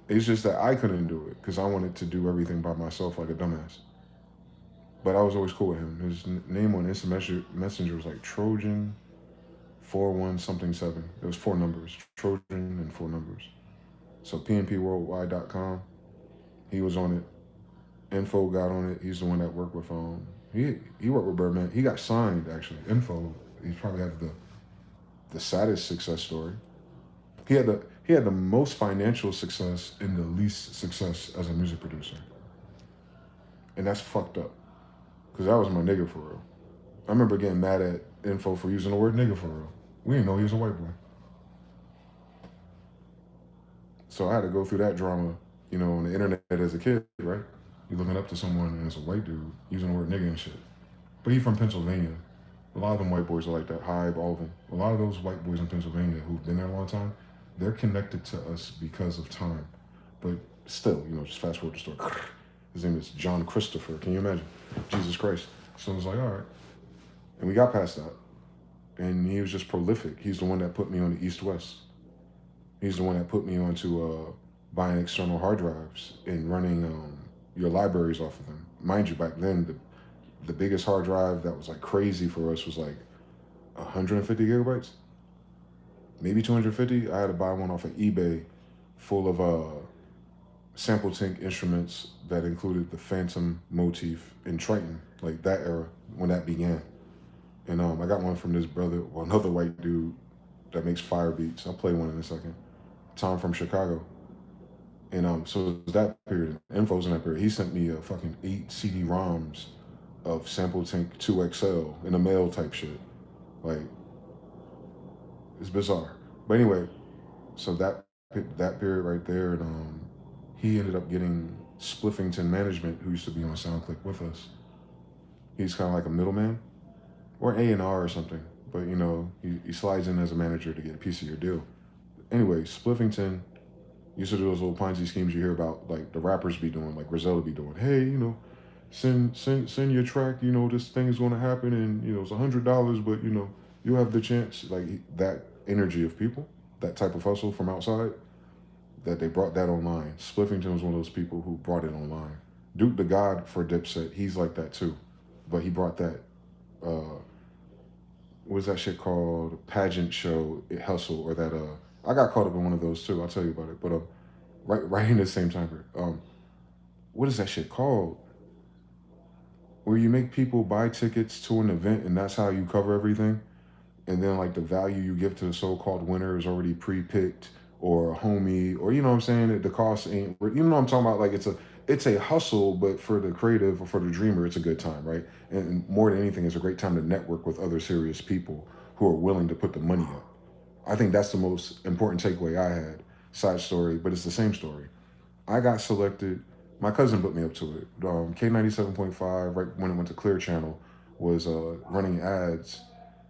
It's just that I couldn't do it because I wanted to do everything by myself like a dumbass. But I was always cool with him. His name on Instant Messenger was like Trojan 41-something-7. It was 4 numbers. Trojan and 4 numbers. So pnpworldwide.com. He was on it. Info got on it. He's the one that worked with he worked with Birdman. He got signed actually. Info. He probably had the saddest success story. He had the most financial success and the least success as a music producer. And that's fucked up. Because that was my nigga for real. I remember getting mad at Info for using the word nigga for real. We didn't know he was a white boy. So I had to go through that drama, on the internet as a kid, right? You're looking up to someone and it's a white dude using the word nigga and shit. But he from Pennsylvania. A lot of them white boys are like that. Hybe, all of them. A lot of those white boys in Pennsylvania who've been there a long time, they're connected to us because of time. But still, just fast forward the story. His name is John Christopher. Can you imagine? Jesus Christ. So it was like, all right. And we got past that. And he was just prolific. He's the one that put me on the East-West. He's the one that put me onto buying external hard drives and running your libraries off of them. Mind you, back then, the biggest hard drive that was like crazy for us was like 150 gigabytes. Maybe 250. I had to buy one off of eBay full of sample tank instruments that included the Phantom motif in Triton, like that era when that began. And I got one from this brother, another white dude that makes fire beats. I'll play one in a second. Tom from Chicago. And so it was that period. Info's in that period. He sent me a fucking 8 CD-ROMs of Sample Tank 2XL in a mail type shit. Like, it's bizarre. But anyway, so that period right there, and he ended up getting Spliffington Management, who used to be on SoundClick with us. He's kind of like a middleman, or A&R or something. But he slides in as a manager to get a piece of your deal. Anyway, Spliffington used to do those little Ponzi schemes you hear about, like the rappers be doing, like Griselda be doing. Hey, send your track. This thing is going to happen, and it's $100, but you have the chance. Like that energy of people, that type of hustle from outside, that they brought that online. Spliffington was one of those people who brought it online. Duke the God for Dipset, he's like that too, but he brought that. What's that shit called? Pageant show, hustle, or that I got caught up in one of those too. I'll tell you about it. But right in the same time period. What is that shit called? Where you make people buy tickets to an event and that's how you cover everything, and then like the value you give to the so-called winner is already pre-picked or a homie, or what I'm saying, the cost ain't. What I'm talking about? Like it's a hustle, but for the creative or for the dreamer, it's a good time, right? And more than anything, it's a great time to network with other serious people who are willing to put the money up. I think that's the most important takeaway I had. Side story, but it's the same story. I got selected. My cousin put me up to it. K97.5, right when it went to Clear Channel, was running ads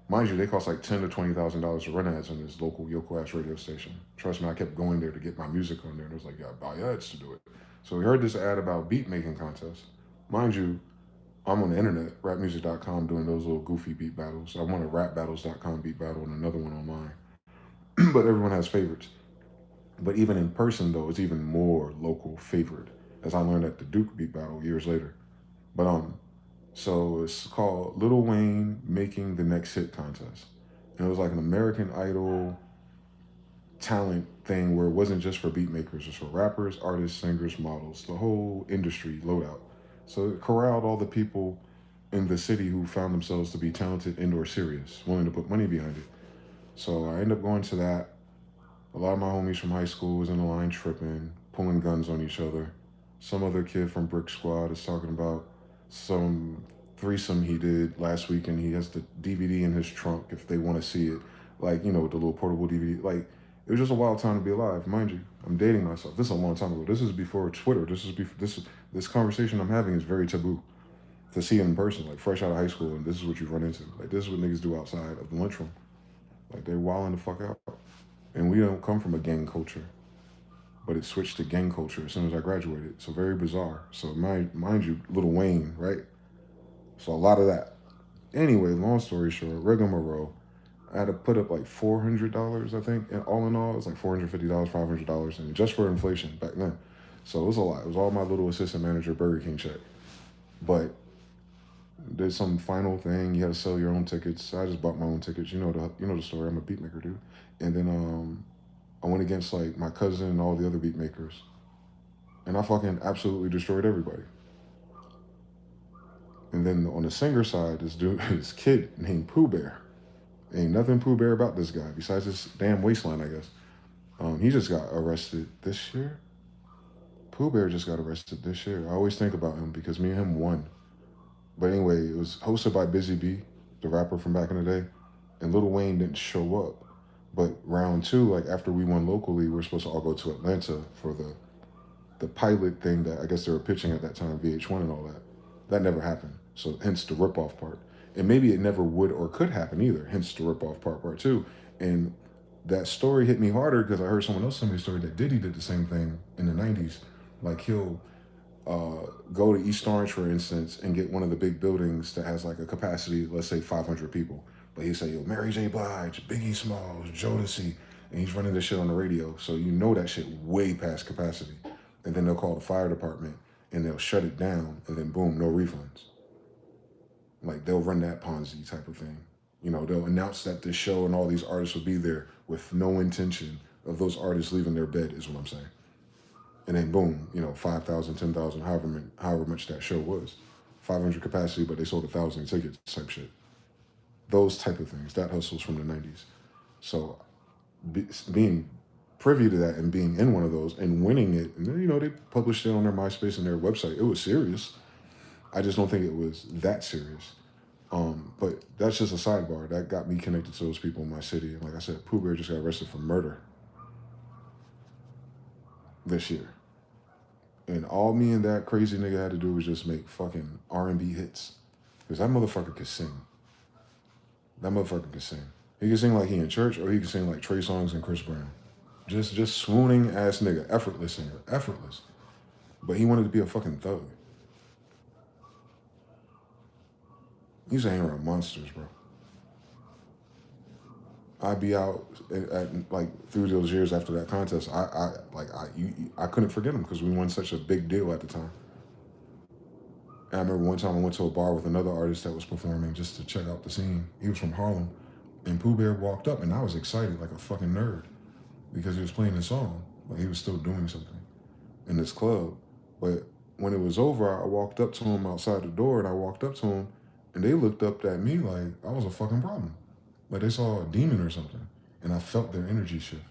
Mind you, they cost like $10,000 to $20,000 to run ads on this local Yoko ass radio station. Trust me, I kept going there to get my music on there. And it was like, yeah, buy ads to do it. So we heard this ad about beat making contest. Mind you, I'm on the internet, rapmusic.com, doing those little goofy beat battles. I won a rapbattles.com beat battle and another one online. But everyone has favorites. But even in person, though, it's even more local favored, as I learned at the Duke beat battle years later. But so it's called Lil Wayne Making the Next Hit Contest. And it was like an American Idol talent thing where it wasn't just for beat makers, it was for rappers, artists, singers, models, the whole industry loadout. So it corralled all the people in the city who found themselves to be talented and or serious, willing to put money behind it. So I ended up going to that. A lot of my homies from high school was in the line tripping, pulling guns on each other. Some other kid from Brick Squad is talking about some threesome he did last week, and he has the DVD in his trunk if they want to see it. Like, you know, with the little portable DVD. Like, it was just a wild time to be alive. Mind you, I'm dating myself. This is a long time ago. This is before Twitter. This conversation I'm having is very taboo to see in person, like fresh out of high school, and this is what you run into. Like, this is what niggas do outside of the lunchroom. Like, they're wilding the fuck out. And we don't come from a gang culture, but it switched to gang culture as soon as I graduated. So very bizarre. So mind you, Lil Wayne, right? So a lot of that. Anyway, long story short, rigmarole. I had to put up like $400, I think, and all in all, it was like $450, $500, and just for inflation back then. So it was a lot. It was all my little assistant manager Burger King check. But there's some final thing. You had to sell your own tickets. I just bought my own tickets. You know the story. I'm a beat maker, dude. And then I went against like my cousin and all the other beat makers, and I fucking absolutely destroyed everybody. And then on the singer side, this kid named Pooh Bear. Ain't nothing Pooh Bear about this guy besides his damn waistline, I guess. He just got arrested this year. Pooh Bear just got arrested this year. I always think about him because me and him won. But anyway, it was hosted by Busy B, the rapper from back in the day, and Lil Wayne didn't show up. But round two, like after we won locally, we were supposed to all go to Atlanta for the pilot thing that I guess they were pitching at that time, VH1 and all that. That never happened. So hence the ripoff part. And maybe it never would or could happen either, hence the ripoff part two. And that story hit me harder because I heard someone else tell me a story that Diddy did the same thing in the 90s. Like he'll go to East Orange, for instance, and get one of the big buildings that has like a capacity, let's say 500 people. But he say, yo, Mary J. Blige, Biggie Smalls, Jodeci, and he's running this shit on the radio. So you know that shit way past capacity. And then they'll call the fire department and they'll shut it down, and then boom, no refunds. Like they'll run that Ponzi type of thing. You know, they'll announce that this show and all these artists will be there with no intention of those artists leaving their bed, is what I'm saying. And then boom, you know, 5,000, 10,000, however much that show was. 500 capacity, but they sold 1,000 tickets type shit. Those type of things. That hustle's from the 90s. So being privy to that and being in one of those and winning it, and then, you know, they published it on their MySpace and their website. It was serious. I just don't think it was that serious. But that's just a sidebar. That got me connected to those people in my city. And like I said, Pooh Bear just got arrested for murder this year. And all me and that crazy nigga had to do was just make fucking R&B hits. Because that motherfucker could sing. That motherfucker could sing. He could sing like he in church, or he could sing like Trey Songz and Chris Brown. Just swooning ass nigga. Effortless singer. Effortless. But he wanted to be a fucking thug. He used to hang around monsters, bro. I'd be out at like through those years after that contest. I couldn't forget him because we won such a big deal at the time. And I remember one time I went to a bar with another artist that was performing just to check out the scene. He was from Harlem, and Pooh Bear walked up, and I was excited like a fucking nerd because he was playing his song, like he was still doing something in this club. But when it was over, I walked up to him outside the door, and I walked up to him, and they looked up at me like I was a fucking problem. Like they saw a demon or something, and I felt their energy shift.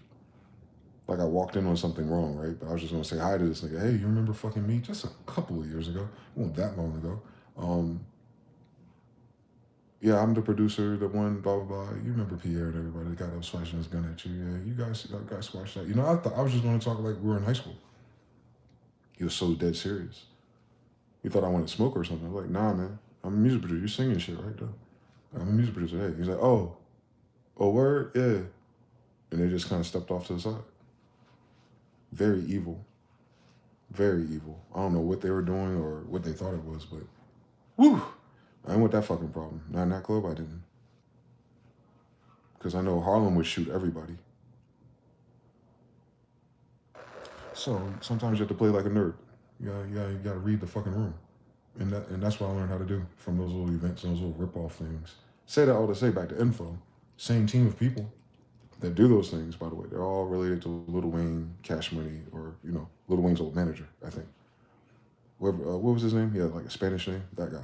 Like I walked in on something wrong, right? But I was just gonna say hi to this nigga. Hey, you remember fucking me? Just a couple of years ago. It wasn't that long ago. Yeah, I'm the producer, the one, blah, blah, blah. You remember Pierre and everybody that got up flashing his gun at you. Yeah, you guys squashed that. You know, I thought I was just gonna talk like we were in high school. He was so dead serious. He thought I wanted to smoke or something. I was like, nah, man. I'm a music producer. You're singing shit right though. I'm a music producer. Hey, he's like, oh, word, yeah. And they just kind of stepped off to the side. Very evil. Very evil. I don't know what they were doing or what they thought it was, but whew, I ain't with that fucking problem. Not in that club, I didn't. Because I know Harlem would shoot everybody. So sometimes you have to play like a nerd. You gotta read the fucking room. And that's what I learned how to do from those little events, those little rip-off things. Say that all to say back to info. Same team of people that do those things, by the way. They're all related to Lil Wayne, Cash Money, or, Lil Wayne's old manager, I think. What was his name? He had like a Spanish name, that guy.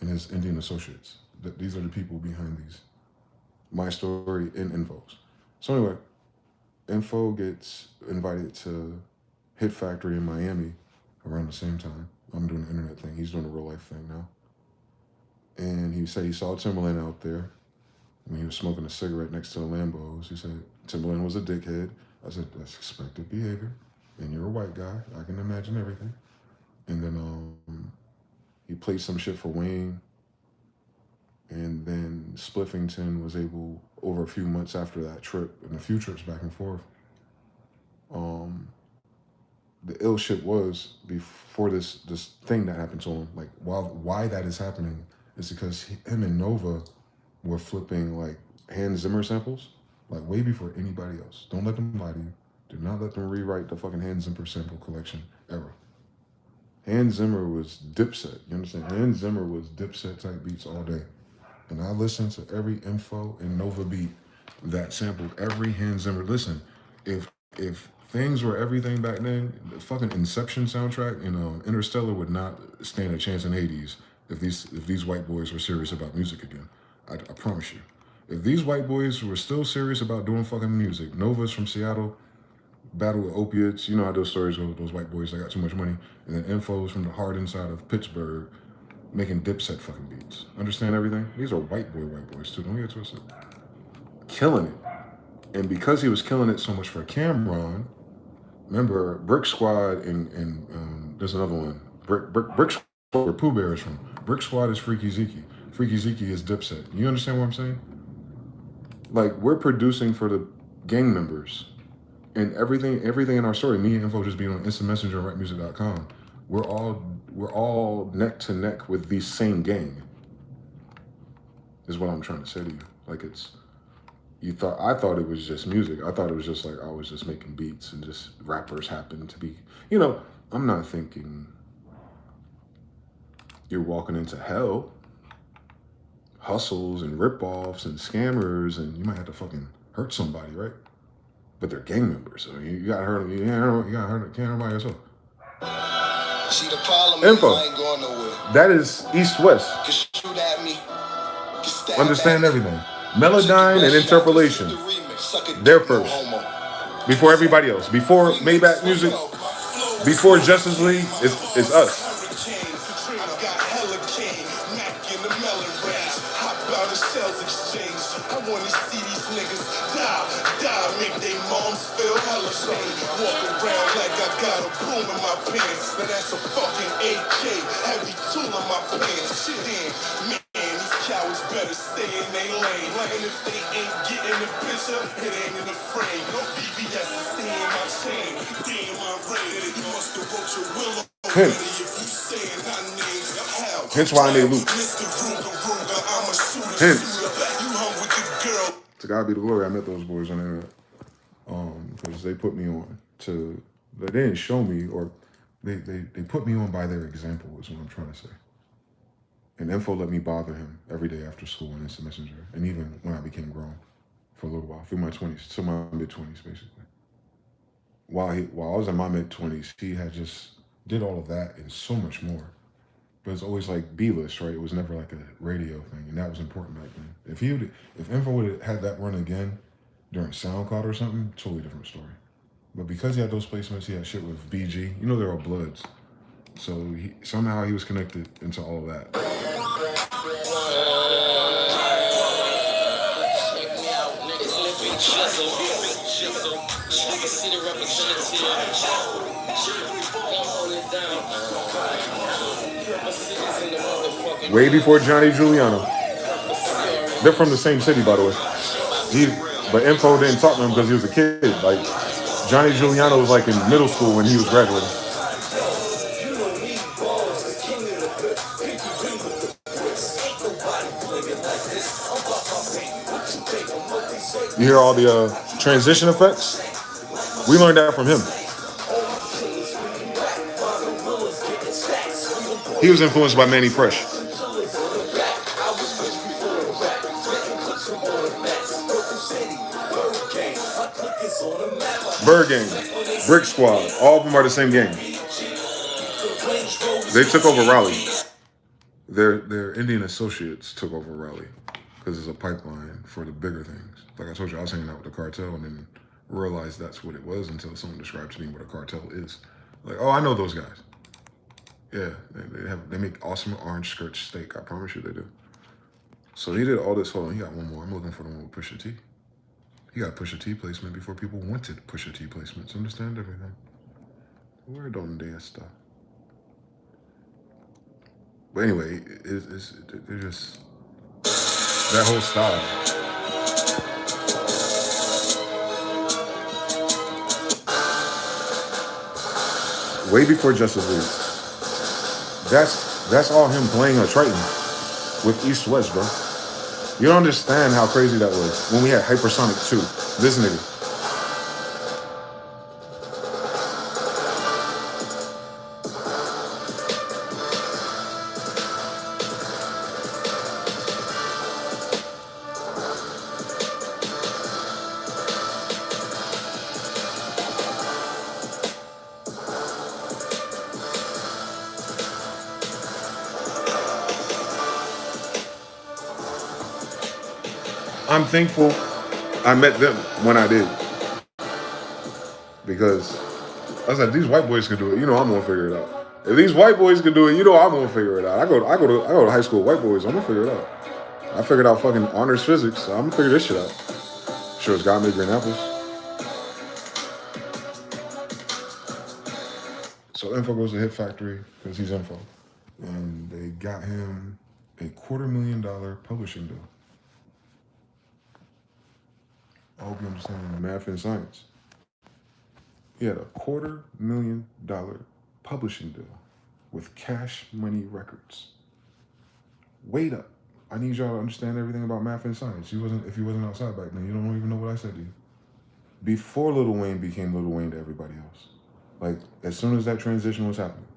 And his Indian associates. These are the people behind these. My story in Infos. So anyway, Info gets invited to Hit Factory in Miami around the same time. I'm doing the internet thing. He's doing the real life thing now. And he said he saw Timberland out there when he was smoking a cigarette next to the Lambos. He said Timberland was a dickhead. I said, that's expected behavior. And you're a white guy. I can imagine everything. And then he played some shit for Wayne. And then Spliffington was able, over a few months after that trip, and a few trips back and forth, the ill shit was before this thing that happened to him. Like, why that is happening is because him and Nova were flipping like Hans Zimmer samples, like way before anybody else. Don't let them lie to you. Do not let them rewrite the fucking Hans Zimmer sample collection ever. Hans Zimmer was Dipset. You understand? Hans Zimmer was Dipset type beats all day. And I listened to every Info and Nova beat that sampled every Hans Zimmer. Listen, if things were everything back then, the fucking Inception soundtrack, Interstellar would not stand a chance in Hades if these white boys were serious about music again. I promise you. If these white boys were still serious about doing fucking music, Nova's from Seattle, battle with opiates, you know how those stories go, those white boys that got too much money, and then Info's from the hard inside of Pittsburgh, making Dipset fucking beats. Understand everything? These are white boys too. Don't get twisted. Killing it. And because he was killing it so much for Cameron, remember Brick Squad and there's another one. Brick Squad where Pooh Bear is from. Brick Squad is Freaky Zeke. Freaky Zeke is Dipset. You understand what I'm saying? Like, we're producing for the gang members. And everything in our story, me and Info just being on Instant Messenger and rapmusic.com, we're all neck to neck with the same gang. Is what I'm trying to say to you. Like, I thought it was just music. I thought it was just like I was just making beats and just rappers happen to be, I'm not thinking you're walking into hell. Hustles and rip-offs and scammers, and you might have to fucking hurt somebody, right? But they're gang members, so you gotta hurt them. You gotta hurt them. Can't hurt by yourself. See, the problem Info. is I ain't going nowhere. That is East-West. Just shoot at me. Just stab Understand at me. everything. Melodyne and Interpolation. They're first. Before everybody else. Before Maybach Music. Before Justice League, it's us. I wanna see these niggas die, make they moms feel hella shame. Walk around like I got a boom in my pants. Now that's a fucking AK, heavy tool in my pants. Shit in, man, these cowards better stay in their lane. And if they ain't getting the picture, it ain't in the frame. No BBS is stay in my chain. Damn, I'm ready. You must have wrote your will already if you saying our names. Hell, hence why they loop. Hence. To God be the glory, I met those boys on the internet. Because they put me on to, they didn't show me, or they put me on by their example, is what I'm trying to say. And Info let me bother him every day after school on Instant Messenger, and even when I became grown, for a little while, through my 20s, to my mid-20s, basically. While I was in my mid-20s, he had just did all of that and so much more. But it's always like B-list, right? It was never like a radio thing, and that was important back then. If Info would have had that run again during SoundCloud or something, totally different story. But because he had those placements, he had shit with BG. They're all Bloods. So somehow he was connected into all of that. Way before Johnny Giuliano. They're from the same city, by the way. But Info didn't talk to him because he was a kid. Like Johnny Giuliano was like in middle school when he was graduating. You hear all the transition effects? We learned that from him. He was influenced by Manny Fresh. Bird Gang, Brick Squad, all of them are the same gang. They took over Raleigh. Their Indian associates took over Raleigh because it's a pipeline for the bigger things. Like I told you, I was hanging out with the cartel and then realized that's what it was until someone described to me what a cartel is. Like, oh, I know those guys. Yeah, they make awesome orange skirt steak. I promise you they do. So he did all this. Hold on, he got one more. I'm looking for the one with Pusha T. He got Pusha T placement before people wanted Pusha T placements. Understand everything. Where don't they stuff? But anyway, they're just that whole style. Way before Justice League. That's all him playing a Triton with East West, bro. You don't understand how crazy that was when we had Hypersonic 2. This nigga. I'm thankful I met them when I did. Because I was like, these white boys can do it. You know I'm gonna figure it out. If these white boys can do it, you know I'm gonna figure it out. I go to high school with white boys, I'm gonna figure it out. I figured out fucking honors physics, so I'm gonna figure this shit out. Sure, it's got me green apples. So Info goes to Hit Factory because he's Info. And they got him a $250,000 publishing deal. I hope you understand math and science. He had a $250,000 publishing deal with Cash Money Records. Wait up. I need y'all to understand everything about math and science. If you wasn't outside back then, you don't even know what I said to you. Before Lil Wayne became Lil Wayne to everybody else. Like, as soon as that transition was happening,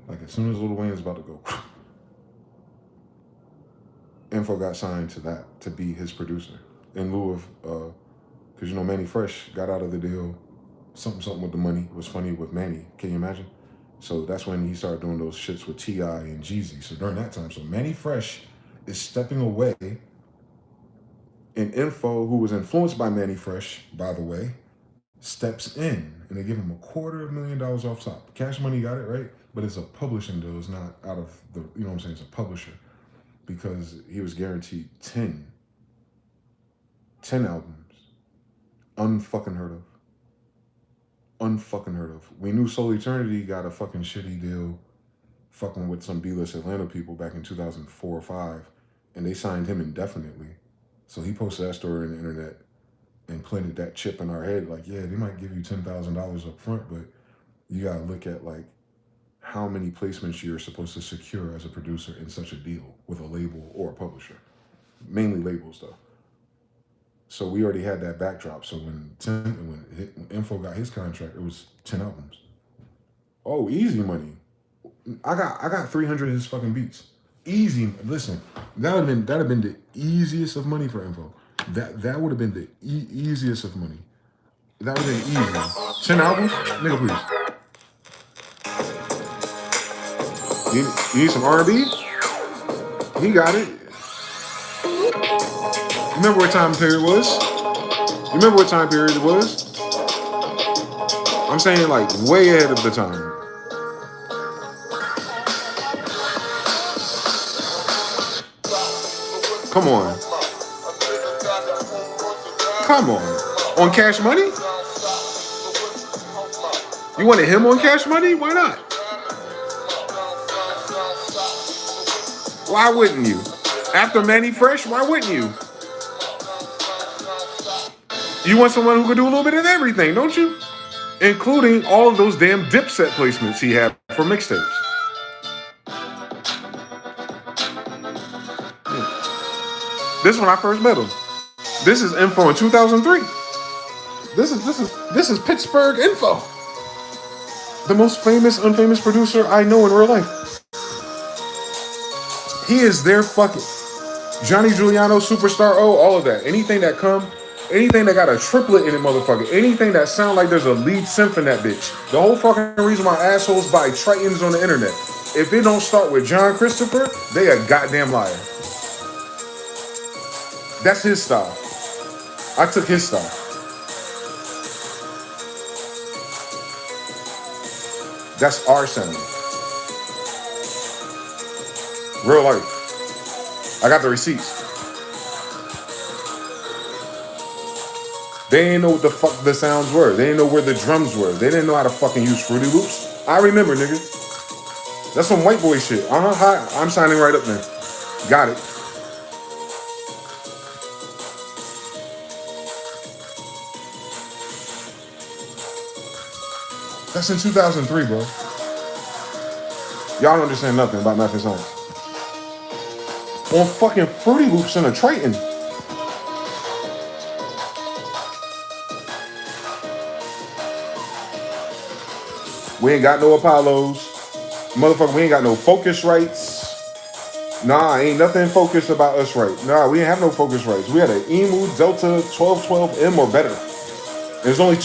like as soon as Lil Wayne was about to go, Info got signed to that, to be his producer. In lieu of, because you know Manny Fresh got out of the deal, something with the money was funny with Manny. Can you imagine? So that's when he started doing those shits with T.I. and Jeezy. So during that time, so Manny Fresh is stepping away, and Info, who was influenced by Manny Fresh, by the way, steps in, and they give him $250,000 off top. Cash Money got it, right? But it's a publishing deal. It's not out of the, you know what I'm saying? It's a publisher, because he was guaranteed 10 albums. Unfucking heard of. Unfucking heard of. We knew Soul Eternity got a fucking shitty deal fucking with some B-list Atlanta people back in 2004 or 5, and they signed him indefinitely. So he posted that story on the internet and planted that chip in our head, like, yeah, they might give you $10,000 up front, but you gotta look at like how many placements you're supposed to secure as a producer in such a deal with a label or a publisher. Mainly labels though. So we already had that backdrop. So when Info got his contract, it was 10 albums. Oh, easy money. I got 300 of his fucking beats. Easy. Listen, that'd have been the easiest of money for Info. That would have been the easiest of money. That would have been easy. 10 albums, nigga, please. You need some R&B? He got it. Remember what time period it was? You remember what time period it was? I'm saying like way ahead of the time. Come on. Come on. On Cash Money? You wanted him on Cash Money? Why not? Why wouldn't you? After Manny Fresh, why wouldn't you? You want someone who can do a little bit of everything, don't you? Including all of those damn Dipset placements he had for mixtapes. This is when I first met him. This is info in 2003. This is Pittsburgh info. The most famous, unfamous producer I know in real life. He is their fucking Johnny Giuliano, Superstar O, all of that. Anything that got a triplet in it, motherfucker. Anything that sound like there's a lead synth in that bitch. The whole fucking reason why assholes buy Tritons on the internet. If it don't start with John Christopher, they a goddamn liar. That's his style. I took his style. That's our sound. Real life. I got the receipts. They didn't know what the fuck the sounds were. They didn't know where the drums were. They didn't know how to fucking use Fruity Loops. I remember, nigga. That's some white boy shit. Hi, I'm signing right up there. Got it. That's in 2003, bro. Y'all don't understand nothing about math and science. On fucking Fruity Loops in a Triton. We ain't got no Apollos. Motherfucker, we ain't got no Focusrites. Nah, ain't nothing focused about us right. Nah, we ain't have no Focusrites. We had an Emu Delta 1212M or better. There's only two